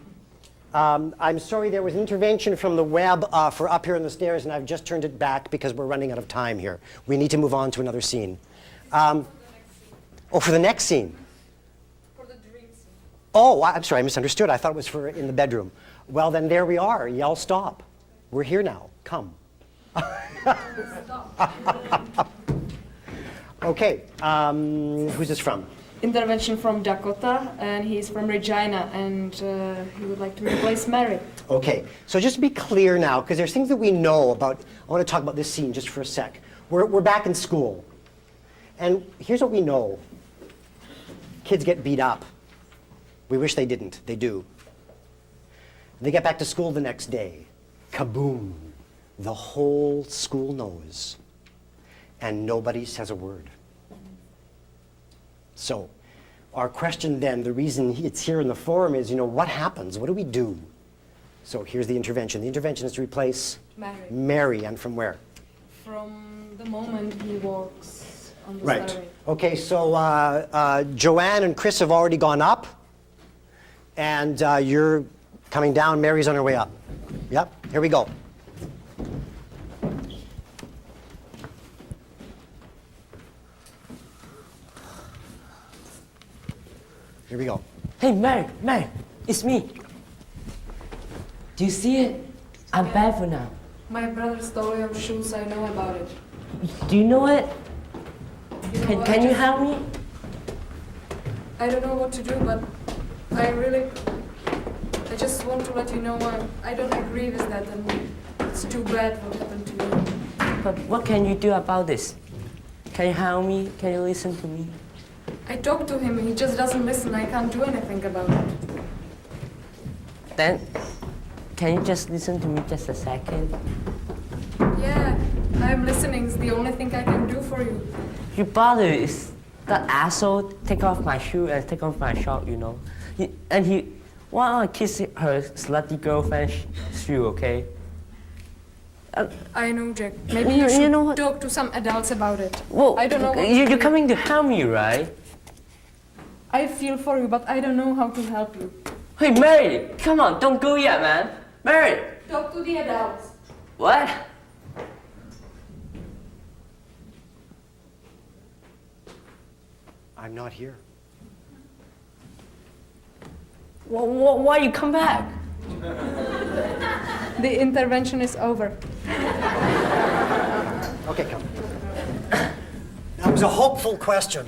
sorry there was an intervention from the web for up here on the stairs, and I've just turned it back because we're running out of time here. We need to move on to another scene. For the next scene? For the dream scene. Oh, I'm sorry, I misunderstood. I thought it was for in the bedroom. Well, then there we are. Yell stop. We're here now. Come. Okay, who's this from? Intervention from Dakota, and he's from Regina, and he would like to replace Mary. Okay, so just to be clear now, because there's things that we know about, I want to talk about this scene just for a sec. We're back in school, and here's what we know. Kids get beat up. We wish they didn't, they do. They get back to school the next day. Kaboom. The whole school knows, and nobody says a word. So, our question then, the reason it's here in the forum is, what happens? What do we do? So here's the intervention. The intervention is to replace Mary. Mary, and from where? From the moment he walks on the Right. stairway. Okay, so Joanne and Chris have already gone up, and you're coming down. Mary's on her way up. Yep, here we go. Here we go. Hey, Mary, it's me. Do you see it? I'm barefoot now. My brother stole your shoes, I know about it. Do you know it? You know what, Can you just- help me? I don't know what to do, but I just want to let you know I don't agree with that, and it's too bad what happened to you. But what can you do about this? Can you help me? Can you listen to me? I talked to him, he just doesn't listen. I can't do anything about it. Then, can you just listen to me just a second? Yeah, I'm listening. It's the only thing I can do for you. Your brother is that asshole. Take off my shoe and take off my short, you know. And he wanna kiss her slutty girlfriend's shoe, okay? I know, Jack. Maybe You you should know what? talk to some adults about it. Well, I don't know. What you're coming to help me, right? I feel for you, but I don't know how to help you. Hey, Mary, come on, don't go yet, man. Mary! Talk to the adults. What? I'm not here. Why you come back? The intervention is over. Okay, come. That was a hopeful question.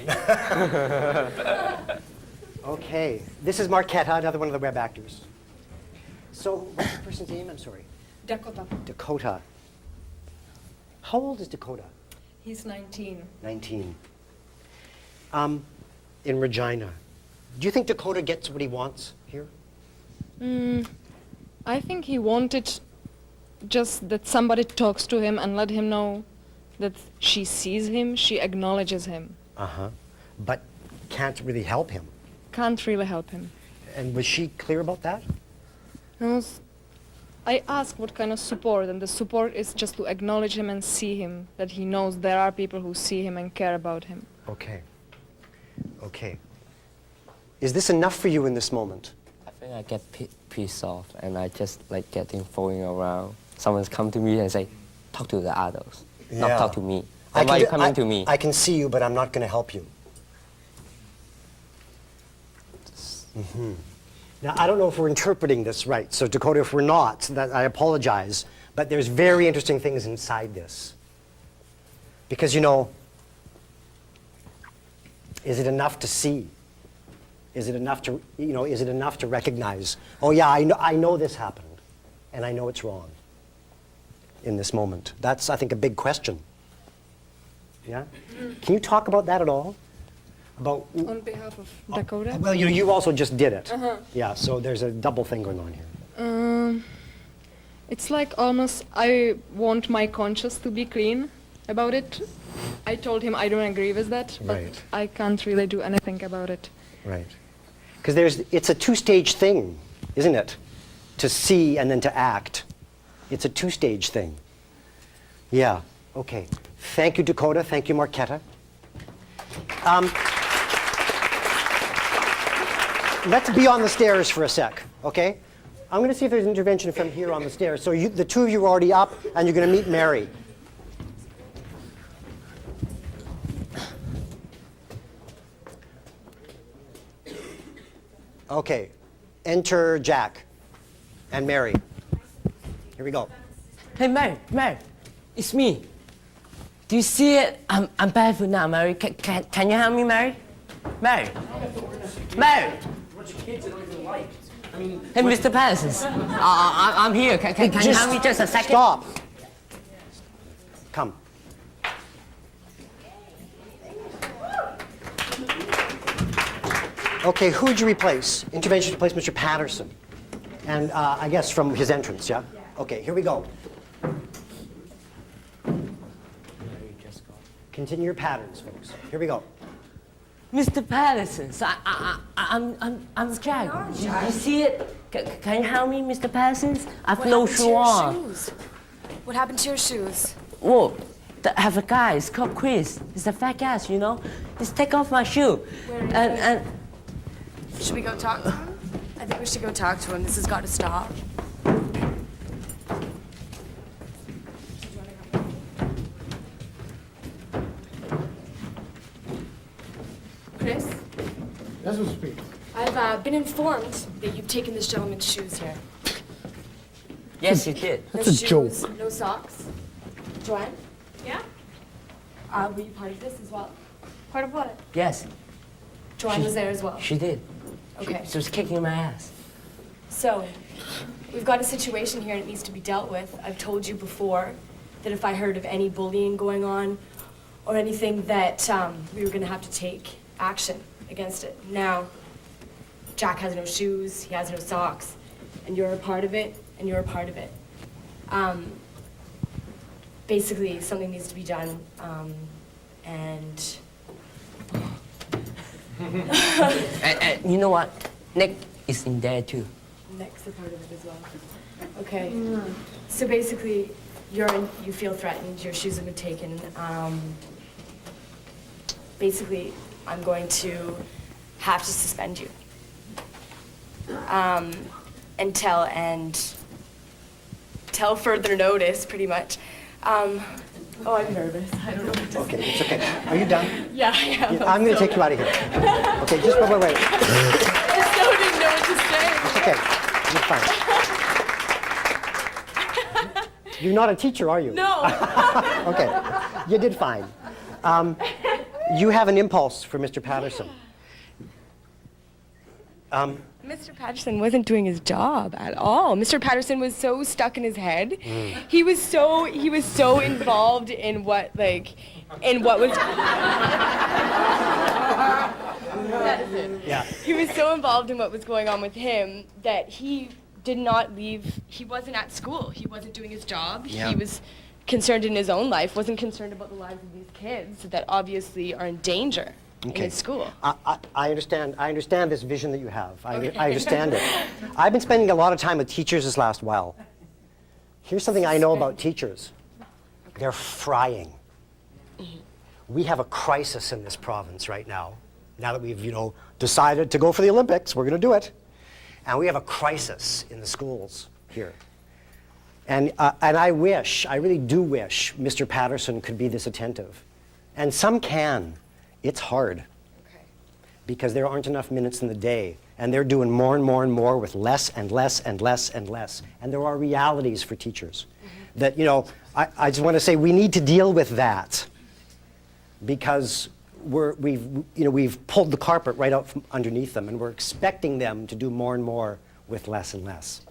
Okay, this is Marquetta, another one of the web actors. So, what's the person's name? I'm sorry. Dakota. Dakota. How old is Dakota? He's 19. 19. In Regina. Do you think Dakota gets what he wants here? I think he wanted just that somebody talks to him and let him know that she sees him, she acknowledges him. Uh-huh. But can't really help him. Can't really help him. And was she clear about that? I asked what kind of support, and the support is just to acknowledge him and see him, that he knows there are people who see him and care about him. Okay. Okay. Is this enough for you in this moment? I think I get pissed off and I just like getting following around. Someone's come to me and say, talk to the adults, not talk to me. Why are you coming to me? I can see you, but I'm not going to help you. Mm-hmm. Now, I don't know if we're interpreting this right. So, Dakota, if we're not, that I apologize. But there's very interesting things inside this. Because, you know, is it enough to see? Is it enough to, you know, is it enough to recognize, oh yeah, I know this happened, and I know it's wrong in this moment? That's, I think, a big question. Yeah? Can you talk about that at all? About On behalf of Dakota? well, you also just did it. Uh-huh. Yeah, so there's a double thing going on here. It's like almost I want my conscience to be clean about it. I told him I don't agree with that, but Right. I can't really do anything about it. Right. Because it's a two-stage thing, isn't it? To see and then to act. It's a two-stage thing. Yeah, okay. Thank you, Dakota. Thank you, Marquetta. Let's be on the stairs for a sec, okay? I'm going to see if there's an intervention from here on the stairs. So the two of you are already up, and you're going to meet Mary. Okay, enter Jack and Mary. Here we go. Hey, Mary, it's me. Do you see it? I'm barefoot now, Mary. Can you help me, Mary? Mary! Bunch of kids that don't even like. I mean, Hey, Mr. Patterson, I'm here. Can you help me just a second? Stop. Come. Okay, who would you replace? Intervention to replace Mr. Patterson. And I guess from his entrance, yeah? Okay, here we go. Continue your patterns, folks. Here we go. Mr. Patterson, so I'm Jack. You see it? Can you help me, Mr. Patterson? I've no shoe on. Shoes? What happened to your shoes? Whoa, I have a guy. It's called Chris. He's a fat guy, you know. Just take off my shoe. And Should we go talk to him? I think we should go talk to him. This has got to stop. Chris, Yes, Mr. Speaker. I've been informed that you've taken this gentleman's shoes here. yes, you did. No That's a shoes, joke. no socks. Joanne? Yeah? Were you part of this as well? Part of what? Yes, Joanne was there as well. she did. Okay. She was kicking my ass. So, we've got a situation here and it needs to be dealt with. I've told you before that if I heard of any bullying going on or anything that we were gonna have to take action against it. Now, Jack has no shoes, he has no socks, and you're a part of it, and you're a part of it. Basically, something needs to be done, and And you know what? Nick is in there too. Nick's a part of it as well. Okay. So basically, you feel threatened. Your shoes have been taken. Basically, I'm going to have to suspend you until further notice, pretty much. Oh, I'm nervous. I don't know what to say. Okay, it's okay. Are you done? Yeah, I am. Yeah, I'm going to take you out of here. Okay, just wait. I still didn't know what to say. It's okay. You're fine. You're not a teacher, are you? No. Okay, you did fine. You have an impulse for Mr. Patterson. Mr. Patterson wasn't doing his job at all. Mr. Patterson was so stuck in his head. He was so involved in what was Yeah. He was so involved in what was going on with him that he did not leave. He wasn't at school. He wasn't doing his job. Yeah. He was concerned in his own life, wasn't concerned about the lives of these kids that obviously are in danger in his school. I understand this vision that you have. I understand it. I've been spending a lot of time with teachers this last while. Here's something I know about teachers. They're frying. We have a crisis in this province right now. Now that we've, decided to go for the Olympics, we're going to do it. And we have a crisis in the schools here. And I really do wish Mr. Patterson could be this attentive. And some can. It's hard. Because there aren't enough minutes in the day. And they're doing more and more and more with less and less and less and less. And there are realities for teachers that, I just want to say we need to deal with that. Because we've pulled the carpet right out from underneath them, and we're expecting them to do more and more with less and less.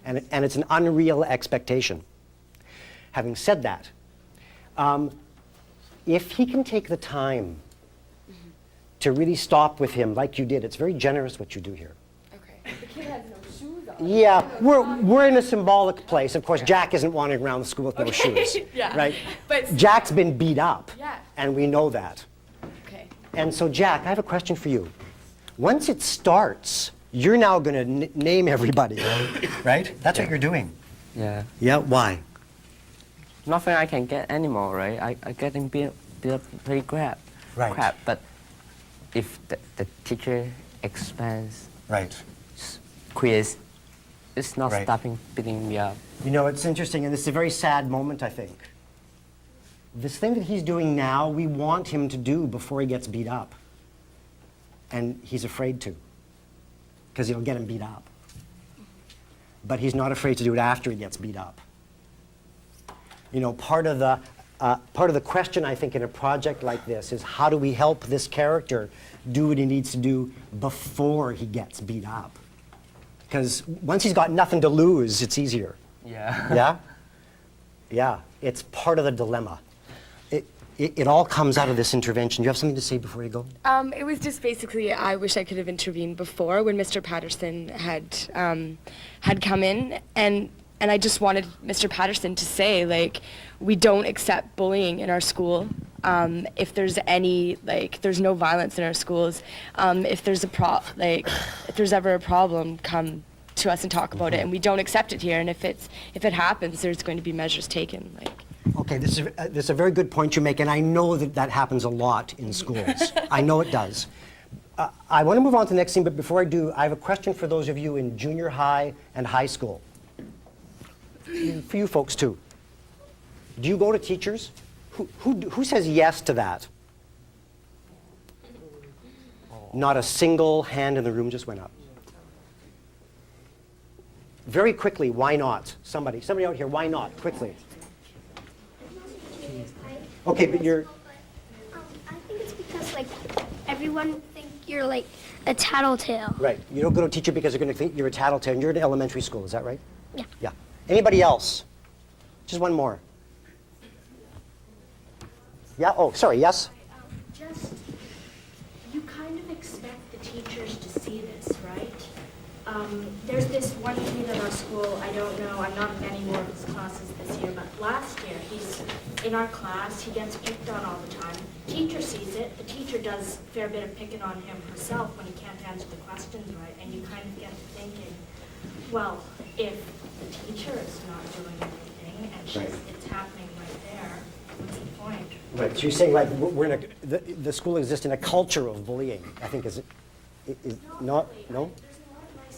And it's an unreal expectation. Having said that, if he can take the time to really stop with him like you did, it's very generous what you do here. Okay. The kid has no shoes on. Yeah, we're in a symbolic place. Of course, Jack isn't wandering around the school with no shoes, Yeah. right? But Jack's been beat up, Yeah. and we know that. Okay. And so, Jack, I have a question for you. Once it starts, you're now going to name everybody, right? That's what you're doing. Yeah. Yeah, why? Nothing I can get anymore, right? I getting beat up pretty crap. Right. Crap, but if the teacher expands quiz, it's not Right. stopping beating me up. It's interesting, and it's a very sad moment, I think. This thing that he's doing now, we want him to do before he gets beat up. And he's afraid to, because it'll get him beat up. But he's not afraid to do it after he gets beat up. Part of the question, I think, in a project like this is how do we help this character do what he needs to do before he gets beat up? Because once he's got nothing to lose, it's easier. Yeah. Yeah? Yeah, it's part of the dilemma. It all comes out of this intervention. Do you have something to say before you go? It was just basically I wish I could have intervened before when Mr. Patterson had come in, and I just wanted Mr. Patterson to say, we don't accept bullying in our school. if there's any, like, there's no violence in our schools. If there's if there's ever a problem, come to us and talk about it. And we don't accept it here. And if it happens, there's going to be measures taken. Okay, this is a very good point you make, and I know that happens a lot in schools. I know it does. I want to move on to the next thing, but before I do, I have a question for those of you in junior high and high school. For you folks too. Do you go to teachers? Who says yes to that? Not a single hand in the room just went up. Very quickly, why not? Somebody out here, why not? Quickly. Okay, but you're... I think it's because, like, everyone think you're, like, a tattletale. Right. You don't go to a teacher because they're going to think you're a tattletale, and you're in elementary school, is that right? Yeah. Yeah. Anybody else? Just one more. Yeah, oh, sorry, yes? Just, you kind of expect the teachers to see this, right? There's this one kid at our school, I don't know, I'm not in any more of his classes this year, but last year, he's in our class, he gets picked on all the time. Teacher sees it, the teacher does a fair bit of picking on him herself when he can't answer the questions right, and you kind of get to thinking, well, if the teacher is not doing anything, and it's happening right there, what's the point? Right, so you're saying, like, we're in the school exists in a culture of bullying, I think, is not, no?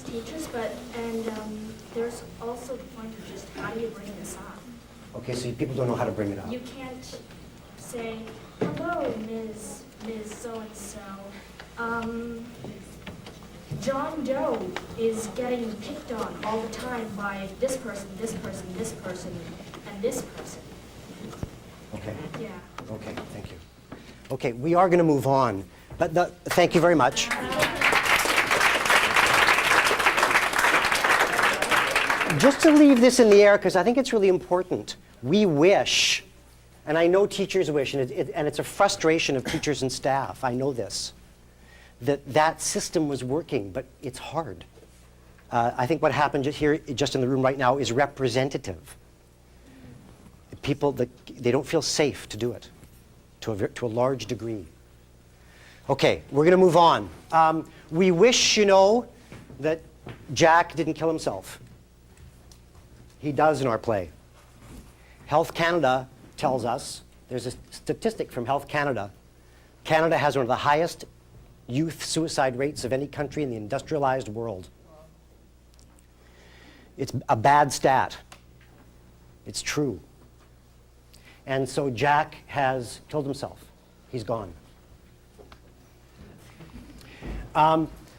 Teachers, and there's also the point of just how do you bring this up? Okay, so people don't know how to bring it up. You can't say, hello, Ms. So-and-so. John Doe is getting picked on all the time by this person, this person, this person, and this person. Okay. Yeah. Okay, thank you. Okay, we are going to move on, but thank you very much. Just to leave this in the air, because I think it's really important, we wish, and I know teachers wish, and it's a frustration of teachers and staff, I know this, that system was working, but it's hard. I think what happened just in the room right now is representative. People, they don't feel safe to do it, to a large degree. Okay, we're going to move on. We wish, that Jack didn't kill himself. He does in our play. Health Canada tells us, there's a statistic from Health Canada, Canada has one of the highest youth suicide rates of any country in the industrialized world. It's a bad stat. It's true. And so Jack has killed himself. He's gone.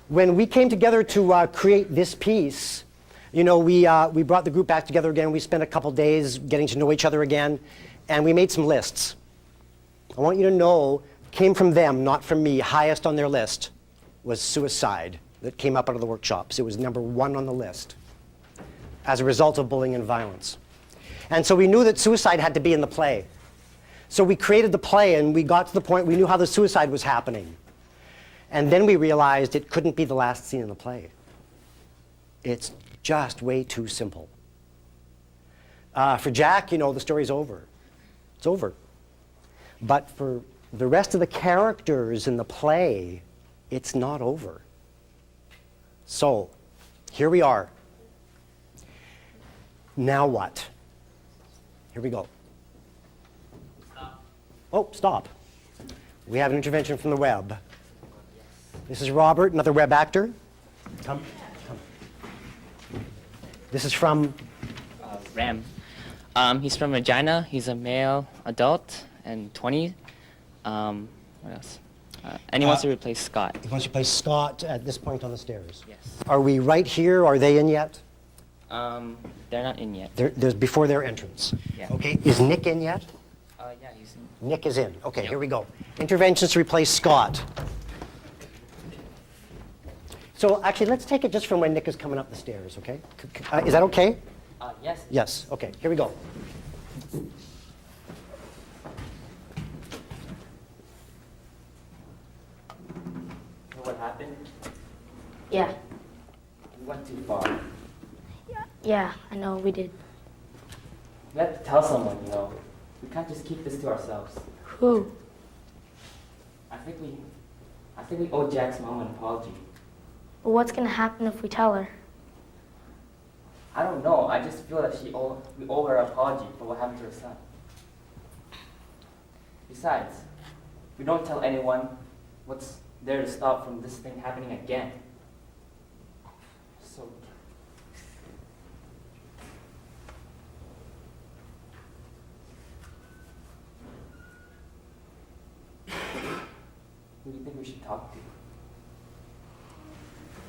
When we came together to create this piece, we brought the group back together again. We spent a couple days getting to know each other again, and we made some lists. I want you to know, came from them, not from me. Highest on their list was suicide that came up out of the workshops. It was number 1 on the list as a result of bullying and violence. And so we knew that suicide had to be in the play. So we created the play, and we got to the point we knew how the suicide was happening. And then we realized it couldn't be the last scene in the play. It's just way too simple. For Jack, the story's over. It's over. But for the rest of the characters in the play, it's not over. So, here we are. Now what? Here we go. Stop. Oh, stop. We have an intervention from the web. This is Robert, another web actor. Come. This is from? Ram. He's from Regina. He's a male adult and 20. What else? And he wants to replace Scott. He wants to replace Scott at this point on the stairs. Yes. Are we right here? Are they in yet? They're not in yet. There's before their entrance. Yeah. Okay. Is Nick in yet? Yeah, he's in. Nick is in. Okay, Here we go. Interventions to replace Scott. So actually, let's take it just from when Nick is coming up the stairs, okay? Is that okay? Yes. Yes. Okay, here we go. What happened? Yeah. We went too far. Yeah, I know, we did. You have to tell someone, We can't just keep this to ourselves. Who? I think we owe Jack's mom an apology. Well, what's gonna happen if we tell her? I don't know. I just feel that we owe her an apology for what happened to her son. Besides, if we don't tell anyone, what's there to stop from this thing happening again? So. Who do you think we should talk to?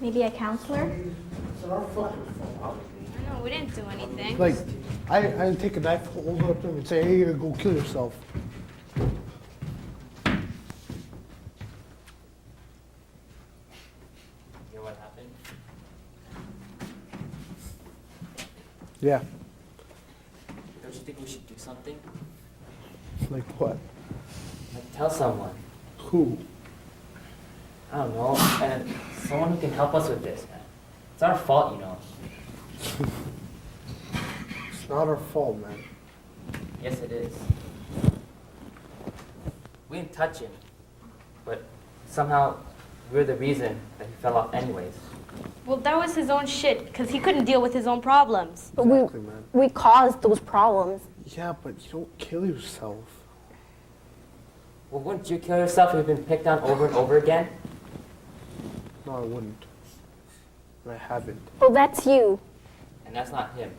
Maybe a counselor? It's our fucking fault. No, we didn't do anything. Like, I didn't take a knife, hold it up to him and say, hey, go kill yourself. Hear what happened? Yeah. Don't you think we should do something? Like what? Like tell someone. Who? I don't know. And someone who can help us with this, man. It's our fault, you know. It's not our fault, man. Yes, it is. We didn't touch him, but somehow we're the reason that he fell off anyways. Well, that was his own shit, because he couldn't deal with his own problems. But we caused those problems. Yeah, but you don't kill yourself. Well, wouldn't you kill yourself if you've been picked on over and over again? No, I wouldn't. And I haven't. Well, that's you. And that's not him.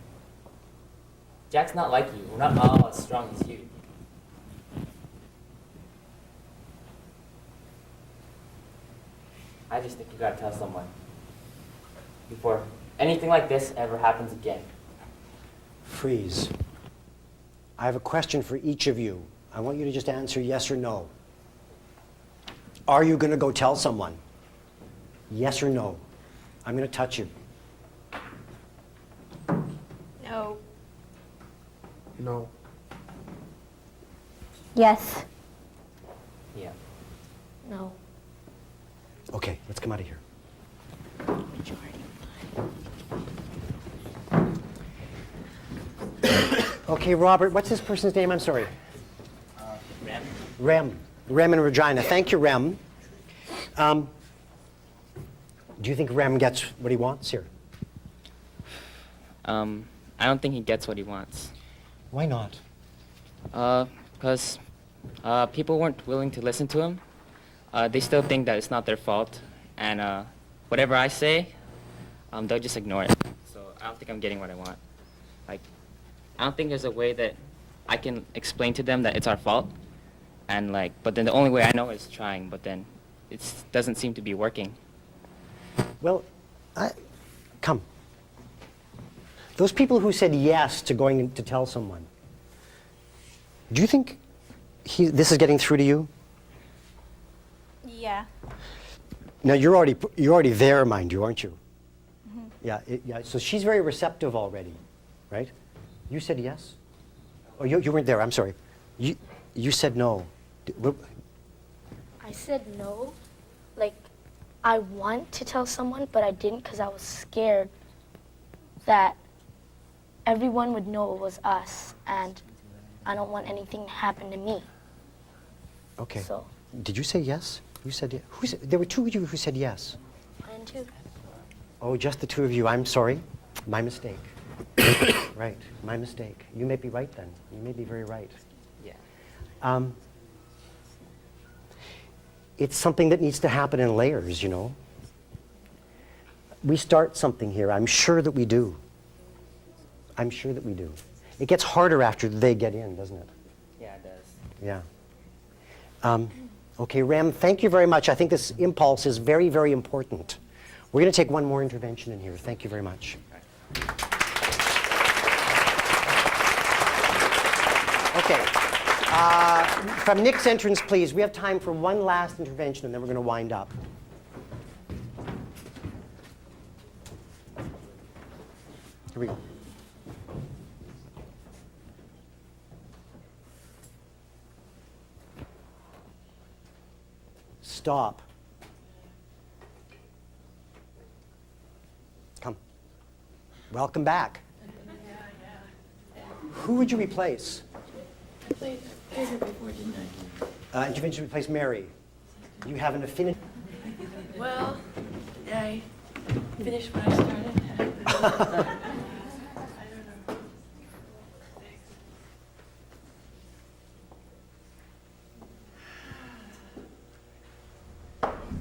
Jack's not like you. We're not all as strong as you. I just think you gotta tell someone before anything like this ever happens again. Freeze. I have a question for each of you. I want you to just answer yes or no. Are you going to go tell someone? Yes or no? I'm going to touch you. No. No. Yes. Yeah. No. Okay, let's come out of here. Okay, Robert, what's this person's name? I'm sorry. Rem. Rem. Rem and Regina. Thank you, Rem. Do you think Rem gets what he wants here? I don't think he gets what he wants. Why not? Because people weren't willing to listen to him. They still think that it's not their fault. And whatever I say, they'll just ignore it. So I don't think I'm getting what I want. Like, I don't think there's a way that I can explain to them that it's our fault. And like, but then the only way I know is trying, but then it doesn't seem to be working. Well, come. Those people who said yes to going to tell someone, do you think this is getting through to you? Yeah. Now you're already there, mind you, aren't you? Mm-hmm. Yeah. So she's very receptive already, right? You said yes. Oh, you weren't there. I'm sorry. You said no. I said no. Like, I want to tell someone, but I didn't because I was scared that everyone would know it was us, and I don't want anything to happen to me. Okay. So. Did you say yes? You said yes. There were two of you who said yes. Mine too. Oh, just the two of you. I'm sorry. My mistake. Right. My mistake. You may be right then. You may be very right. Yeah. It's something that needs to happen in layers, you know. We start something here. I'm sure that we do. I'm sure that we do. It gets harder after they get in, doesn't it? Yeah, it does. Yeah. Okay, Rem, thank you very much. I think this impulse is very, very important. We're going to take one more intervention in here. Thank you very much. Okay. From Nick's entrance, please. We have time for one last intervention, and then we're going to wind up. Here we go. Stop. Come. Welcome back. Who would you replace? played her before, didn't I? You eventually replaced Mary. You have an affinity. Well, I finished what I started.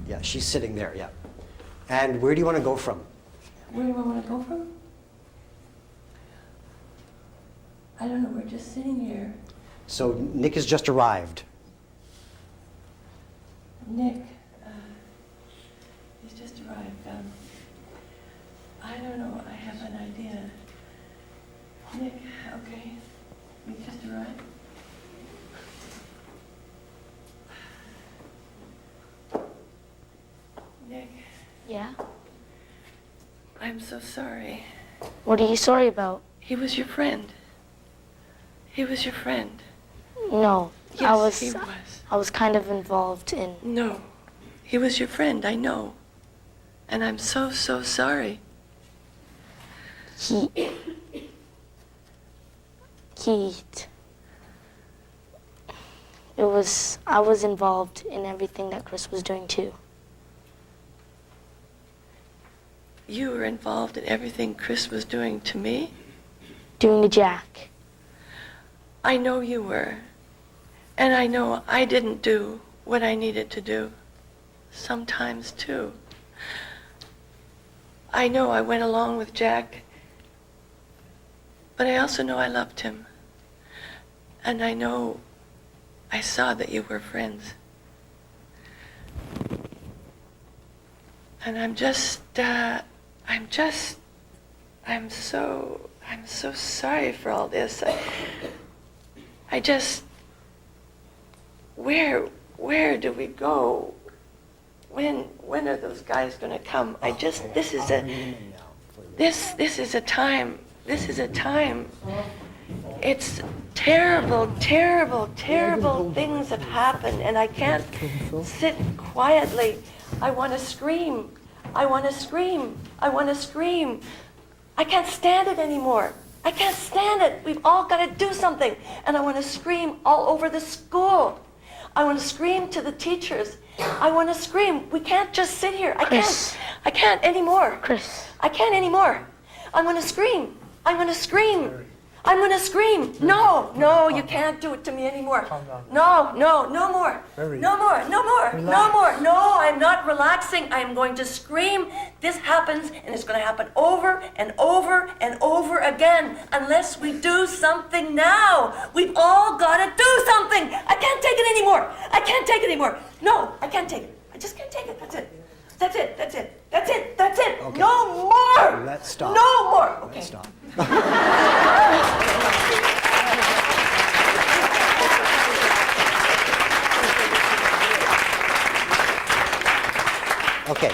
Yeah, she's sitting there, yeah. And where do you want to go from? Where do I want to go from? I don't know, we're just sitting here. So Nick has just arrived. Nick, he's just arrived. I don't know, I have an idea. Nick, okay, you just arrived? Nick, Yeah? I'm so sorry. What are you sorry about? He was your friend. He was your friend. No, Yes, he was. I was kind of involved in. No, he was your friend, I know. And I'm so, so sorry. I was involved in everything that Chris was doing too. You were involved in everything Chris was doing to me? Doing to Jack. I know you were. And I know I didn't do what I needed to do. Sometimes, too. I know I went along with Jack, but I also know I loved him. And I know I saw that you were friends. And I'm so sorry for all this. I just, where do we go? When are those guys gonna come? This is a time, it's terrible, terrible, terrible things have happened, and I can't sit quietly. I wanna scream. I wanna scream. I wanna scream. I can't stand it anymore. I can't stand it. We've all got to do something. And I want to scream all over the school. I want to scream to the teachers. I want to scream. We can't just sit here. I can't anymore. Chris. I can't anymore. I want to scream. I want to scream. I'm going to scream. No, you can't do it to me anymore. No more. No more. No, I'm not relaxing. I'm going to scream. This happens, and it's going to happen over and over and over again unless we do something now. We've all got to do something. I can't take it anymore. I can't take it anymore. No, I can't take it. I just can't take it. That's it. Okay. No more. Let's stop. No more. Okay. Let's stop. Okay.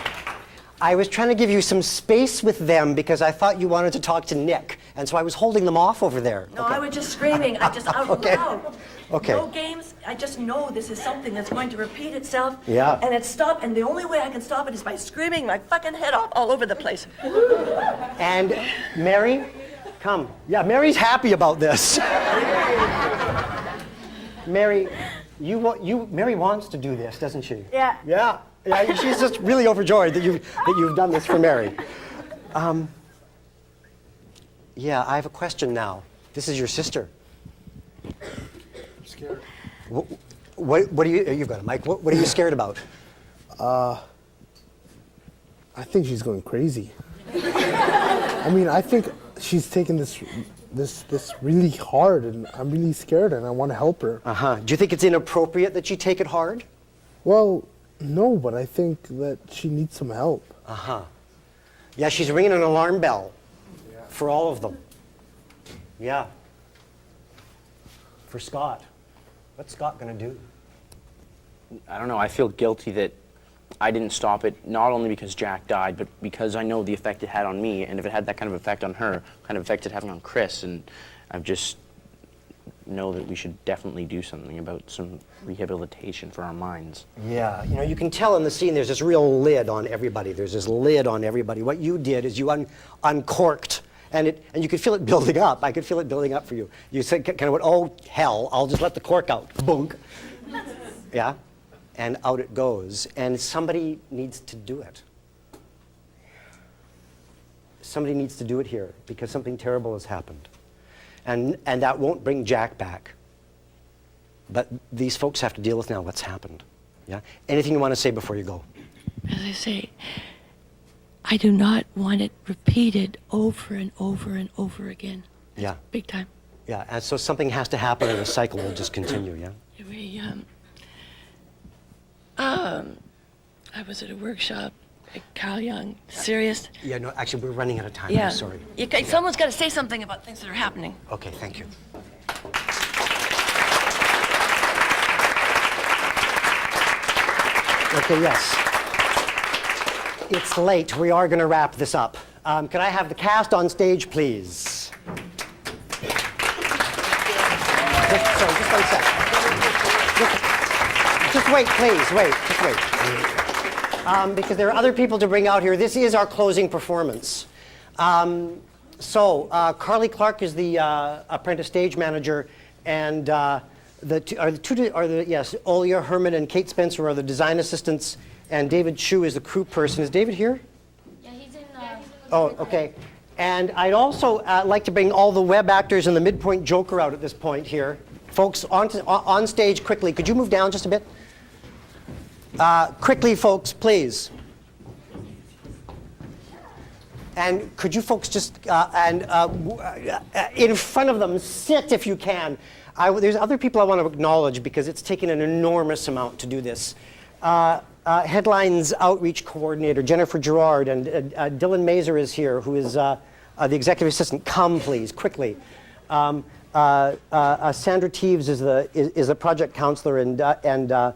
I was trying to give you some space with them because I thought you wanted to talk to Nick, and so I was holding them off over there. No, I was just screaming. I just out Okay. loud. Okay. No games. I just know this is something that's going to repeat itself. Yeah. And it's stop. And the only way I can stop it is by screaming my fucking head off all over the place. And Mary, come. Yeah, Mary's happy about this. Mary, Mary wants to do this, doesn't she? Yeah. Yeah. Yeah, she's just really overjoyed that you've done this for Mary. Yeah, I have a question now. This is your sister. I'm scared. What are you've got a mic? What are you scared about? I think she's going crazy. I mean, I think she's taking this really hard, and I'm really scared, and I want to help her. Do you think it's inappropriate that she take it hard? Well, no, but I think that she needs some help. Yeah, she's ringing an alarm bell for all of them. Yeah. For Scott. What's Scott gonna do? I don't know. I feel guilty that I didn't stop it, not only because Jack died, but because I know the effect it had on me, and if it had that kind of effect on her, kind of effect it's having on Chris, and I just know that we should definitely do something about some rehabilitation for our minds. Yeah, you can tell in the scene there's this real lid on everybody. There's this lid on everybody. What you did is you uncorked And you could feel it building up. I could feel it building up for you. You said, kind of went, oh, hell, I'll just let the cork out. Boom. Yeah? And out it goes. And somebody needs to do it. Somebody needs to do it here because something terrible has happened. And that won't bring Jack back. But these folks have to deal with now what's happened. Yeah? Anything you want to say before you go? As I say, I do not want it repeated over and over and over again. Yeah. Big time. Yeah, and so something has to happen and the cycle will just continue, yeah? I was at a workshop at Carl Jung. Serious? Yeah, no, actually, we're running out of time. Yeah. I'm sorry. Someone's got to say something about things that are happening. Okay, thank you. Okay, yes. It's late. We are going to wrap this up. Can I have the cast on stage, please? Just 1 sec. Just wait, please. Wait. Just wait. Because there are other people to bring out here. This is our closing performance. Carly Clark is the apprentice stage manager, and Olia Herman and Kate Spencer are the design assistants, and David Chu is the crew person. Is David here? Yeah, he's in. Oh, okay. And I'd also like to bring all the web actors and the Midpoint Joker out at this point here. Folks, on stage quickly. Could you move down just a bit? Quickly, folks, please. And could you folks just, in front of them, sit if you can. There's other people I want to acknowledge because it's taken an enormous amount to do this. Headlines Outreach Coordinator Jennifer Gerard, and Dylan Mazer is here, who is the Executive Assistant. Come, please, quickly. Sandra Teeves is the Project Counselor, and Adam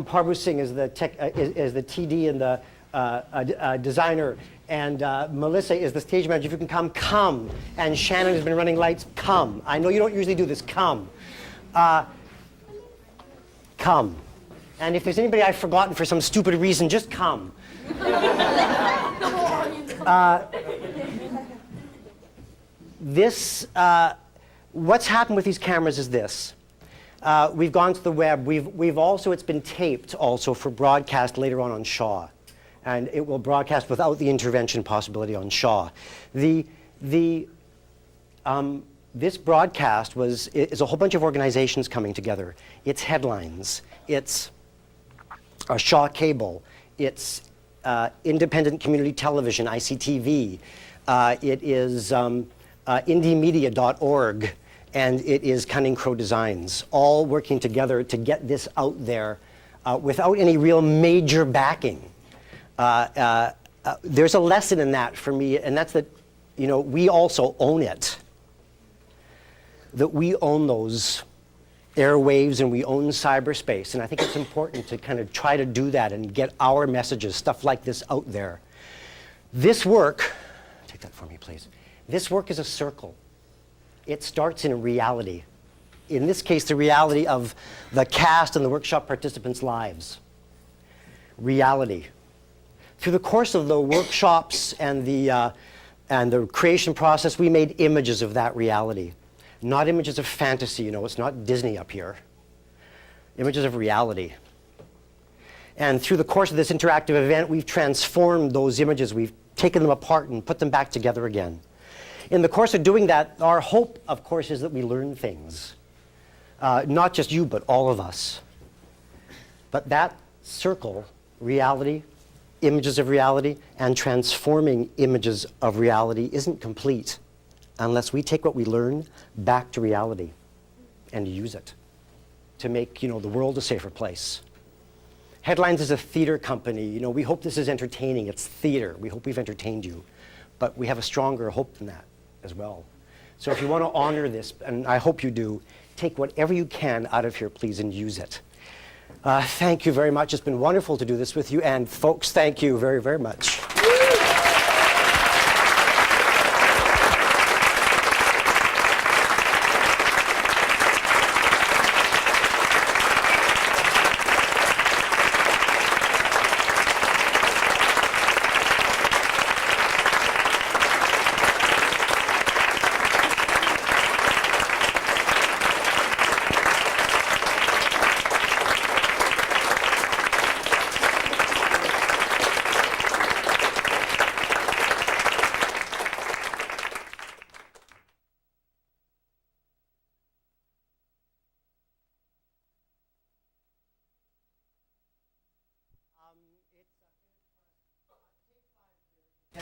Parbusing is the TD and the designer, and Melissa is the stage manager. If you can come. And Shannon has been running lights. Come. I know you don't usually do this. Come. Come. And if there's anybody I've forgotten for some stupid reason, just come. What's happened with these cameras is this. We've gone to the web. We've also, it's been taped also for broadcast later on Shaw. And it will broadcast without the intervention possibility on Shaw. This broadcast is a whole bunch of organizations coming together. It's Headlines. It's Shaw Cable. It's Independent Community Television, ICTV. It is indiemedia.org. And it is Cunning Crow Designs, all working together to get this out there without any real major backing. There's a lesson in that for me, and that's that, we also own it. That we own those airwaves and we own cyberspace. And I think it's important to kind of try to do that and get our messages, stuff like this, out there. This work, take that for me, please. This work is a circle. It starts in reality. In this case, the reality of the cast and the workshop participants' lives. Reality. Through the course of the workshops and the creation process, we made images of that reality. Not images of fantasy, it's not Disney up here. Images of reality. And through the course of this interactive event, we've transformed those images. We've taken them apart and put them back together again. In the course of doing that, our hope, of course, is that we learn things. Not just you, but all of us. But that circle, reality, images of reality, and transforming images of reality isn't complete unless we take what we learn back to reality and use it to make, the world a safer place. Headlines is a theater company. We hope this is entertaining. It's theater. We hope we've entertained you. But we have a stronger hope than that as well. So if you want to honor this, and I hope you do, take whatever you can out of here, please, and use it. Thank you very much. It's been wonderful to do this with you. And folks, thank you very, very much.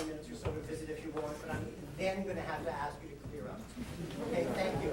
10 minutes or so to visit if you want, but I'm then going to have to ask you to clear up. Okay, thank you.